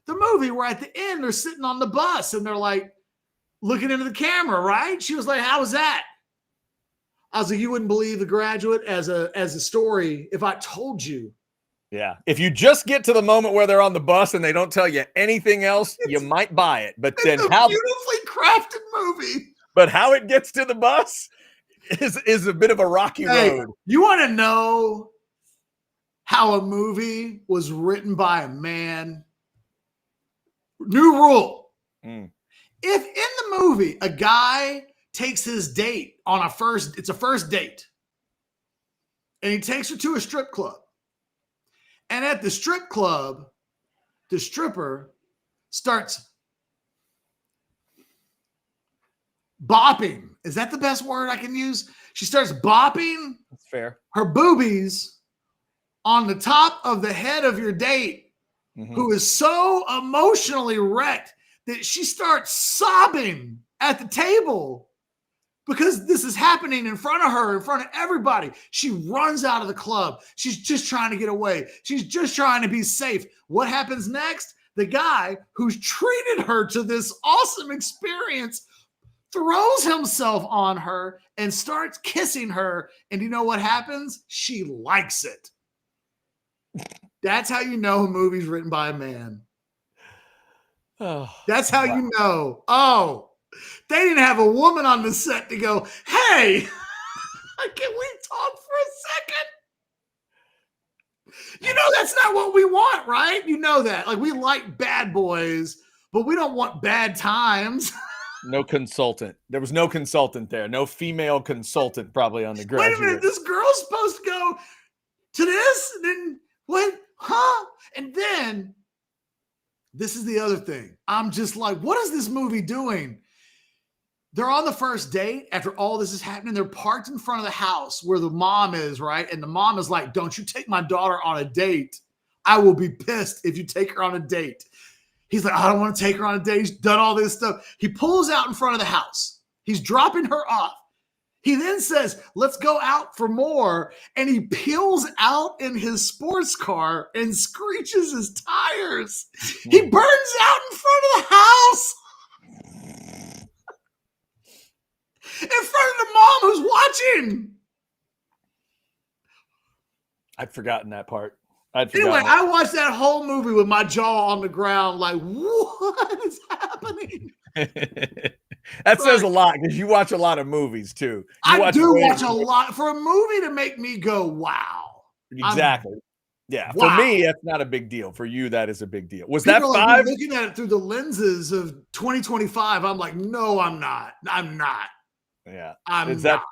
the movie where at the end they're sitting on the bus and they're like looking into the camera, right? She was like, how was that? I was like, you wouldn't believe The Graduate as a story if I told you. Yeah. If you just get to the moment where they're on the bus and they don't tell you anything else, you might buy it. But then It's a beautifully crafted movie. But how it gets to the bus is a bit of a rocky road. You want to know how a movie was written by a man? New rule. If in the movie a guy takes his date on it's a first date, and he takes her to a strip club, and at the strip club, the stripper starts bopping. Is that the best word I can use? She starts bopping. That's fair. Her boobies on the top of the head of your date, who is so emotionally wrecked that she starts sobbing at the table because this is happening in front of her, in front of everybody. She runs out of the club. She's just trying to get away. She's just trying to be safe. What happens next? The guy who's treated her to this awesome experience throws himself on her and starts kissing her. And you know what happens? She likes it. That's how you know a movie's written by a man. Oh, that's how you know. Oh, they didn't have a woman on the set to go, hey, can we talk for a second? You know, that's not what we want, right? You know that. Like, we like bad boys, but we don't want bad times. No consultant. There was no consultant there. No female consultant probably on The Graduate. Wait a minute. This girl's supposed to go to this? And then what? Huh? And then this is the other thing. I'm just like, what is this movie doing? They're on the first date after all this is happening. They're parked in front of the house where the mom is, right? And the mom is like, don't you take my daughter on a date. I will be pissed if you take her on a date. He's like, I don't want to take her on a date. He's done all this stuff. He pulls out in front of the house. He's dropping her off. He then says, let's go out for more. And he peels out in his sports car and screeches his tires. He burns out in front of the house. In front of the mom who's watching. I'd forgotten that part. Anyway, I watched that whole movie with my jaw on the ground like, what is happening? That says a lot because you watch a lot of movies too. I do watch a lot. For a movie to make me go, wow. Exactly. Yeah. Wow. For me, that's not a big deal. For you, that is a big deal. Was that 5? Like, looking at it through the lenses of 2025, I'm like, no, I'm not. I'm not. Yeah. Not.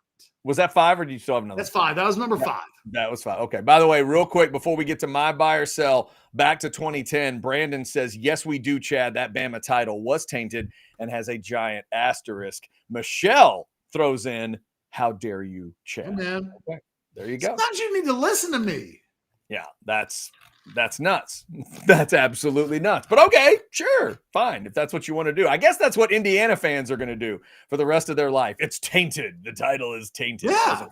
Was that 5 or do you still have another? That's 5. That was number 5. That was 5. Okay. By the way, real quick, before we get to my buy or sell, back to 2010, Brandon says, yes, we do, Chad. That Bama title was tainted and has a giant asterisk. Michelle throws in, how dare you, Chad? Oh, man. Okay. There you go. Sometimes you need to listen to me. Yeah, that's nuts. That's absolutely nuts. But okay, sure, fine. If that's what you want to do. I guess that's what Indiana fans are going to do for the rest of their life. It's tainted. The title is tainted. Yeah.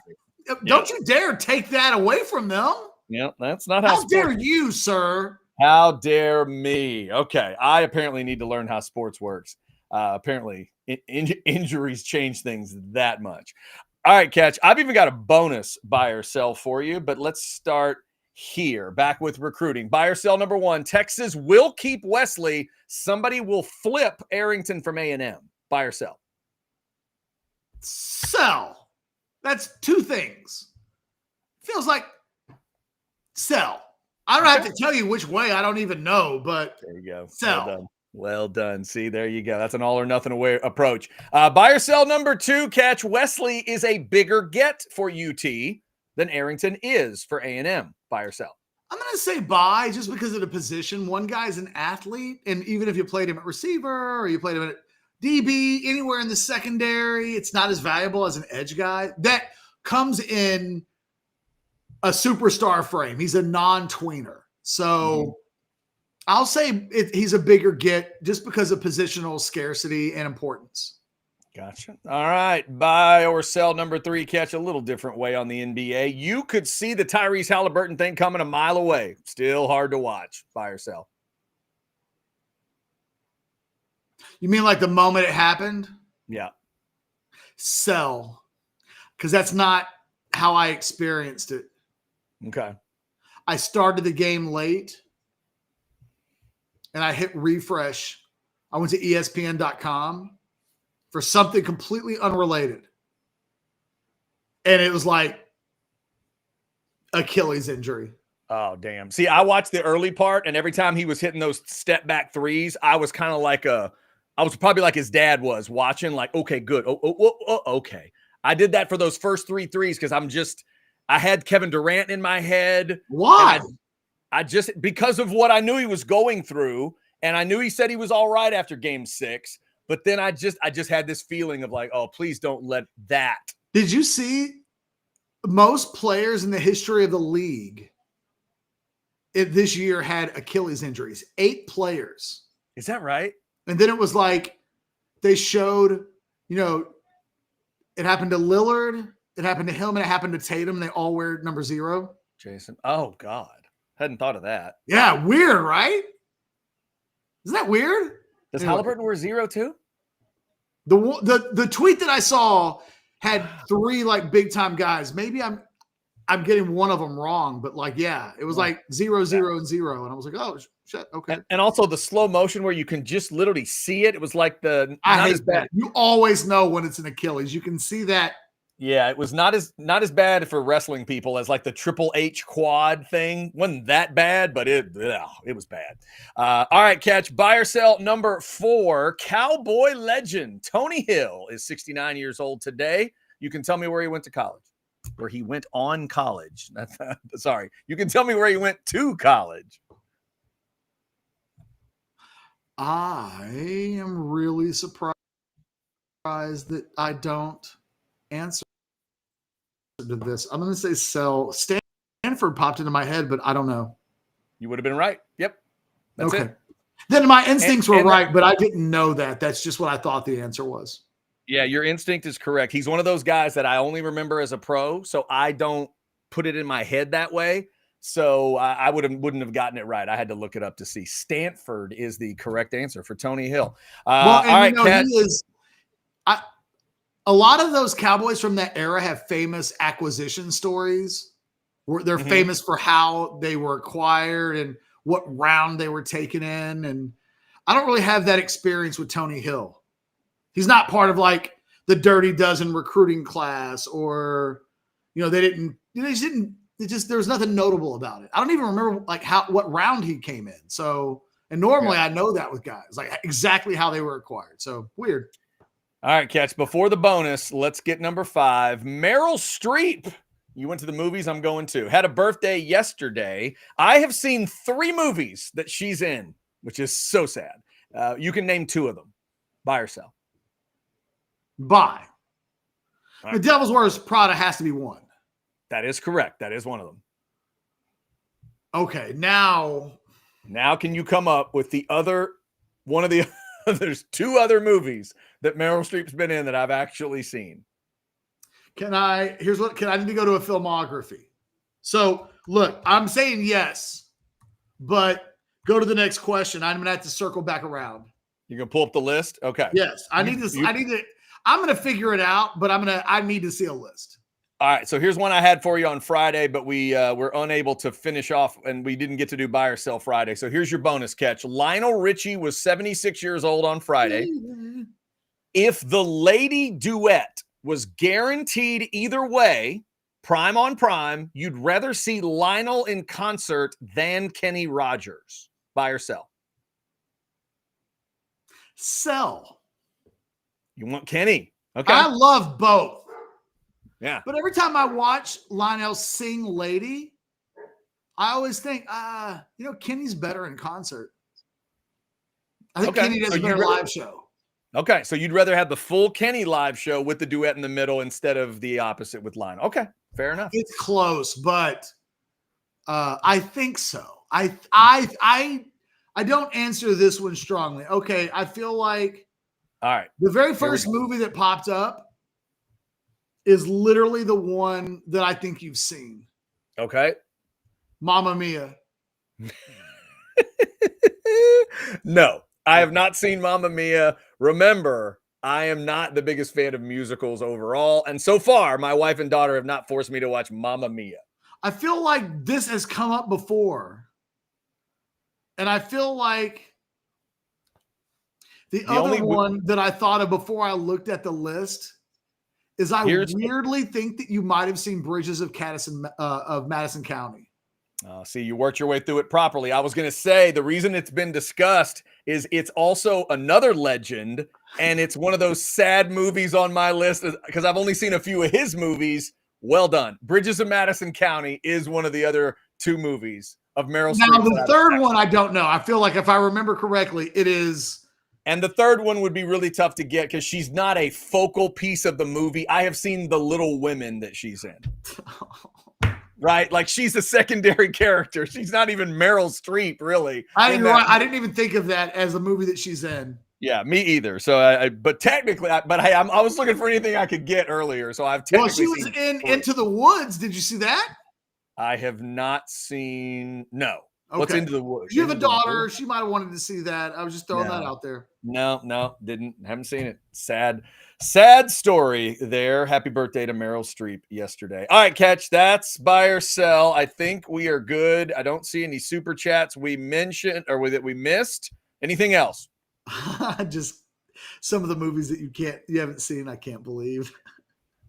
Don't you dare take that away from them. Yeah, that's not how dare you, sir? How dare me? Okay, I apparently need to learn how sports works. Apparently, injuries change things that much. All right, Catch. I've even got a bonus buy or sell for you, but let's start here. Back with recruiting. Buy or sell number 1. Texas will keep Wesley. Somebody will flip Arrington from A&M. Buy or sell? Sell. That's 2 things. Feels like sell. I don't have to tell you which way. I don't even know, but there you go. Sell. Well done. See, there you go. That's an all or nothing approach. Buy or sell number 2, Catch. Wesley is a bigger get for UT than Arrington is for A&M. Buy or sell? I'm going to say buy just because of the position. One guy's an athlete, and even if you played him at receiver or you played him at DB, anywhere in the secondary, it's not as valuable as an edge guy. That comes in a superstar frame. He's a non-tweener. So I'll say he's a bigger get just because of positional scarcity and importance. Gotcha. All right. Buy or sell number 3, catch a little different way on the NBA. You could see the Tyrese Halliburton thing coming a mile away. Still hard to watch. Buy or sell. You mean like the moment it happened? Yeah. Sell. Because that's not how I experienced it. Okay. I started the game late and I hit refresh. I went to ESPN.com for something completely unrelated. And it was like Achilles injury. Oh, damn. See, I watched the early part, and every time he was hitting those step back threes, I was kind of like I was probably like his dad was watching, like, okay, good. Okay. I did that for those first 3 threes because I had Kevin Durant in my head. Why? I just, because of what I knew he was going through, and I knew he said he was all right after game 6, but then I just had this feeling of like, oh, please don't let that. Did you see most players in the history of the league this year had Achilles injuries? 8 players. Is that right? And then it was like they showed, it happened to Lillard, it happened to him, and it happened to Tatum. They all wear number 0. Jason. Oh, God. Hadn't thought of that. Yeah, weird, right? Isn't that weird? Does Anyway. Halliburton wear 0 too? The tweet that I saw had 3 like big time guys. Maybe I'm getting one of them wrong, but like, yeah, it was like 0, 0, and 0. And I was like, oh shit. Okay. And also the slow motion where you can just literally see it. It was like I hate that. You always know when it's an Achilles. You can see that. Yeah, it was not as bad for wrestling people as like the Triple H quad thing. Wasn't that bad, but it was bad. All right, catch. Buy or sell number 4. Cowboy legend Tony Hill is 69 years old today. You can tell me where he went to college. Where he went on college. Sorry. You can tell me where he went to college. I am really surprised that I don't answer to this. I'm going to say sell. Stanford popped into my head, but I don't know. You would have been right. Yep. That's it. Then my instincts were right, but I didn't know that. That's just what I thought the answer was. Yeah, your instinct is correct. He's one of those guys that I only remember as a pro, so I don't put it in my head that way. So I wouldn't have gotten it right. I had to look it up to see. Stanford is the correct answer for Tony Hill. All right, Kat. He is. A lot of those Cowboys from that era have famous acquisition stories. Where they're famous for how they were acquired and what round they were taken in. And I don't really have that experience with Tony Hill. He's not part of like the Dirty Dozen recruiting class, or there was nothing notable about it. I don't even remember like what round he came in. So, and normally I know that with guys, like exactly how they were acquired. So weird. All right, Catch. Before the bonus, let's get number 5. Meryl Streep. You went to the movies I'm going to. Had a birthday yesterday. I have seen 3 movies that she's in, which is so sad. You can name 2 of them. Buy or sell? Buy. Right. The Devil's Wears Prada has to be one. That is correct. That is one of them. Okay, now can you come up with the other one of the there's 2 other movies that Meryl Streep's been in that I've actually seen. Can I need to go to a filmography. So look, I'm saying yes, but go to the next question. I'm going to have to circle back around. You're going to pull up the list? Okay. Yes. I'm going to figure it out, but I need to see a list. All right. So here's one I had for you on Friday, but we were unable to finish off and we didn't get to do buy or sell Friday. So here's your bonus catch. Lionel Richie was 76 years old on Friday. If the lady duet was guaranteed either way, prime on prime, you'd rather see Lionel in concert than Kenny Rogers. Buy or sell? Sell. You want Kenny? Okay. I love both. Yeah. But every time I watch Lionel sing Lady, I always think, Kenny's better in concert. I think Kenny does a better live show. Okay. So you'd rather have the full Kenny live show with the duet in the middle instead of the opposite with Lionel. Okay. Fair enough. It's close, but I think so. I don't answer this one strongly. Okay. I feel like All right. The very first movie that popped up is literally the one that I think you've seen. Okay. Mamma Mia. No, I have not seen Mamma Mia. Remember, I am not the biggest fan of musicals overall. And so far, my wife and daughter have not forced me to watch Mamma Mia. I feel like this has come up before. And I feel like the other one that I thought of before I looked at the list is I weirdly think that you might have seen Bridges of Madison County. See, you worked your way through it properly. I was going to say the reason it's been discussed is it's also another legend, and it's one of those sad movies on my list because I've only seen a few of his movies. Well done. Bridges of Madison County is one of the other two movies of Meryl Streep. Now, the third one, I don't know. I feel like if I remember correctly, it is. And the third one would be really tough to get because she's not a focal piece of the movie. I have seen the Little Women that she's in. Right? Like she's a secondary character. She's not even Meryl Streep, really. I didn't even think of that as a movie that she's in. Yeah, me either. So, but technically, I was looking for anything I could get earlier. So I've technically. Well, she was in Into the Woods. Did you see that? I have not seen. No. Okay. What's Into the Woods? You have a daughter. She might have wanted to see that. I was just throwing that out there. No, haven't seen it. Sad story there. Happy birthday to Meryl Streep yesterday. All right, Catch. That's buy or sell. I think we are good. I don't see any super chats we mentioned or that we missed. Anything else? Just some of the movies that you haven't seen. I can't believe.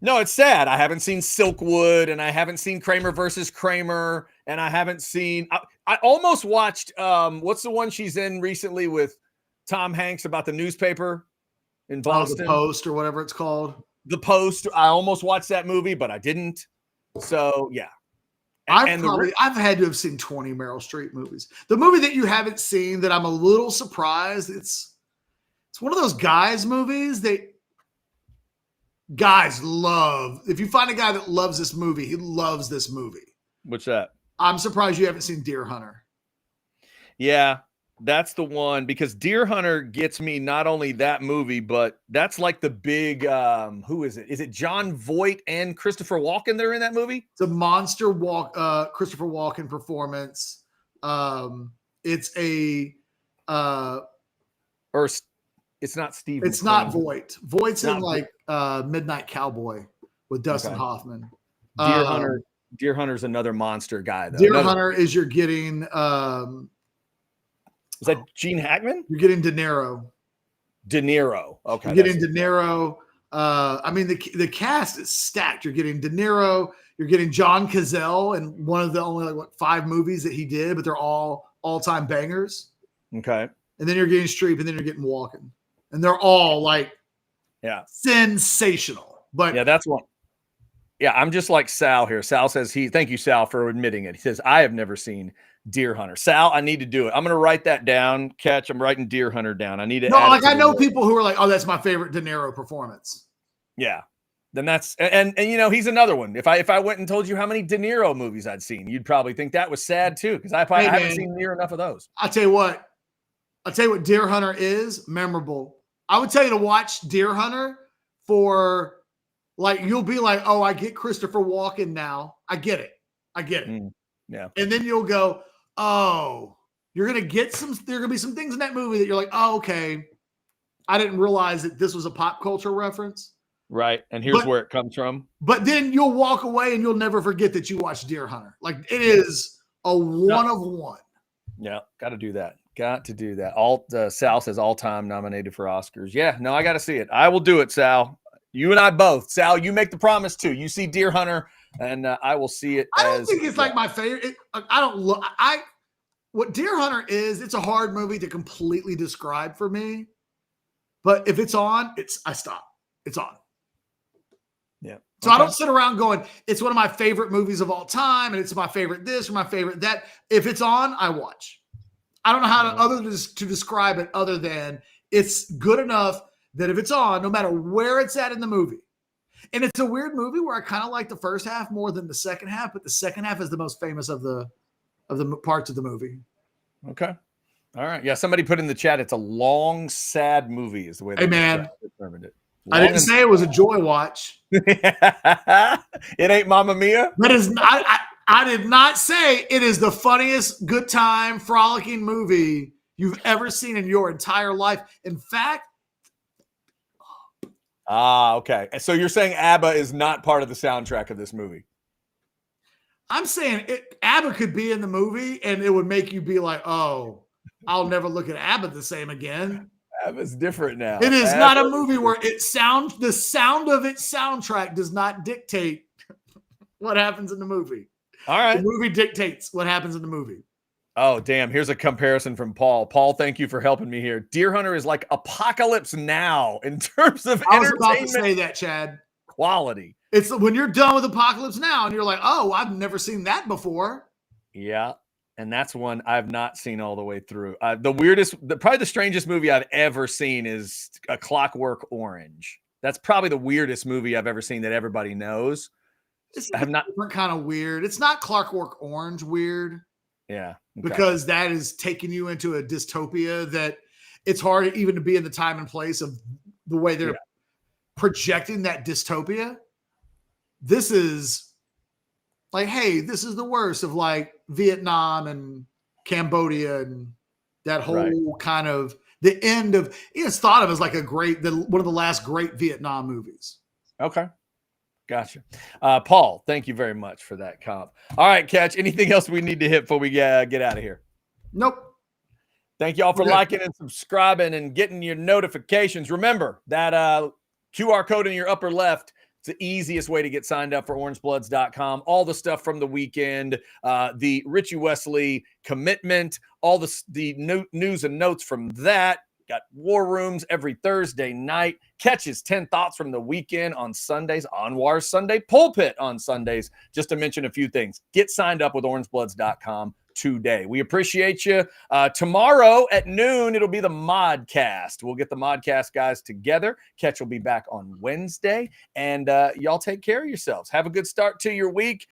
No, it's sad. I haven't seen Silkwood, and I haven't seen Kramer versus Kramer, and I haven't seen. I almost watched. What's the one she's in recently with Tom Hanks about the newspaper in Boston? The Post or whatever it's called. The Post. I almost watched that movie, but I didn't. So yeah. I've had to have seen 20 Meryl Streep movies. The movie that you haven't seen that I'm a little surprised, it's one of those guys movies that guys love. If you find a guy that loves this movie, he loves this movie. What's that? I'm surprised you haven't seen Deer Hunter. Yeah, that's the one because Deer Hunter gets me not only that movie, but that's like the big, who is it? Is it John Voight and Christopher Walken that are in that movie? It's a monster Christopher Walken performance. It's it's not Steve. It's not Voight. Voight's in like Midnight Cowboy with Dustin Hoffman. Deer Hunter's another monster guy, though. Deer Hunter is you're getting. Is that Gene Hackman? You're getting De Niro. De Niro. Okay. You're getting De Niro. I mean, the cast is stacked. You're getting De Niro. You're getting John Cazale in one of the only 5 movies that he did, but they're all-time bangers. Okay. And then you're getting Streep, and then you're getting Walken. And they're all sensational. But yeah, that's one. Yeah, I'm just like Sal here. Sal says thank you, Sal, for admitting it. He says, I have never seen Deer Hunter. Sal, I need to do it. I'm going to write that down. Catch, I'm writing Deer Hunter down. I need to. I know people who are like, oh, that's my favorite De Niro performance. Yeah. Then that's, and he's another one. If I went and told you how many De Niro movies I'd seen, you'd probably think that was sad too. Because I haven't seen near enough of those. I'll tell you what Deer Hunter is memorable. I would tell you to watch Deer Hunter for you'll be like, oh, I get Christopher Walken now. I get it. Yeah. And then you'll go, oh, you're going to get there are going to be some things in that movie that you're like, oh, okay. I didn't realize that this was a pop culture reference. Right. And here's where it comes from. But then you'll walk away and you'll never forget that you watched Deer Hunter. Like it is a one of one. Yeah. Got to do that. Sal says all-time nominated for Oscars. Yeah. No, I got to see it. I will do it, Sal. You and I both. Sal, you make the promise too. You see Deer Hunter, and I will see it. I don't think it's like my favorite. What Deer Hunter is, it's a hard movie to completely describe for me. But if it's on, I stop. It's on. Yeah. So I don't sit around going, it's one of my favorite movies of all time, and it's my favorite this or my favorite that. If it's on, I watch. I don't know how to describe it other than it's good enough that if it's on, no matter where it's at in the movie. And it's a weird movie where I kind of like the first half more than the second half, but the second half is the most famous of the parts of the movie. Okay. All right. Yeah. Somebody put in the chat. It's a long, sad movie is the way they Hey, man. determined it. I didn't say it was a joy watch. It ain't Mamma Mia. That is not, I did not say it is the funniest, good time, frolicking movie you've ever seen in your entire life. In fact, okay. So you're saying ABBA is not part of the soundtrack of this movie? I'm saying ABBA could be in the movie and it would make you be like, oh, I'll never look at ABBA the same again. ABBA's different now. It is not a movie where the sound of its soundtrack does not dictate what happens in the movie. All right. The movie dictates what happens in the movie. Oh, damn. Here's a comparison from Paul. Paul, thank you for helping me here. Deer Hunter is like Apocalypse Now in terms of I was about to entertainment say that, Chad. quality. It's when you're done with Apocalypse Now and you're like, oh, I've never seen that before. Yeah. And that's one I've not seen all the way through. Probably the strangest movie I've ever seen is A Clockwork Orange. That's probably the weirdest movie I've ever seen that everybody knows. It's a different kind of weird. It's not Clockwork Orange weird. Yeah. Okay. Because that is taking you into a dystopia that it's hard even to be in the time and place of the way they're projecting that dystopia. This is like, hey, this is the worst of like Vietnam and Cambodia and that whole kind of the end of it's thought of as like one of the last great Vietnam movies. Okay. Gotcha. Paul, thank you very much for that comp. All right, Catch. Anything else we need to hit before we get out of here? Nope. Thank you all for liking and subscribing and getting your notifications. Remember that QR code in your upper left. It's the easiest way to get signed up for orangebloods.com. All the stuff from the weekend, the Richie Wesley commitment, all the news and notes from that. Got war rooms every Thursday night. Catches 10 thoughts from the weekend on Sundays. Anwar's Sunday Pulpit on Sundays. Just to mention a few things. Get signed up with orangebloods.com today. We appreciate you. Tomorrow at noon, it'll be the Modcast. We'll get the Modcast guys together. Catch will be back on Wednesday. And y'all take care of yourselves. Have a good start to your week.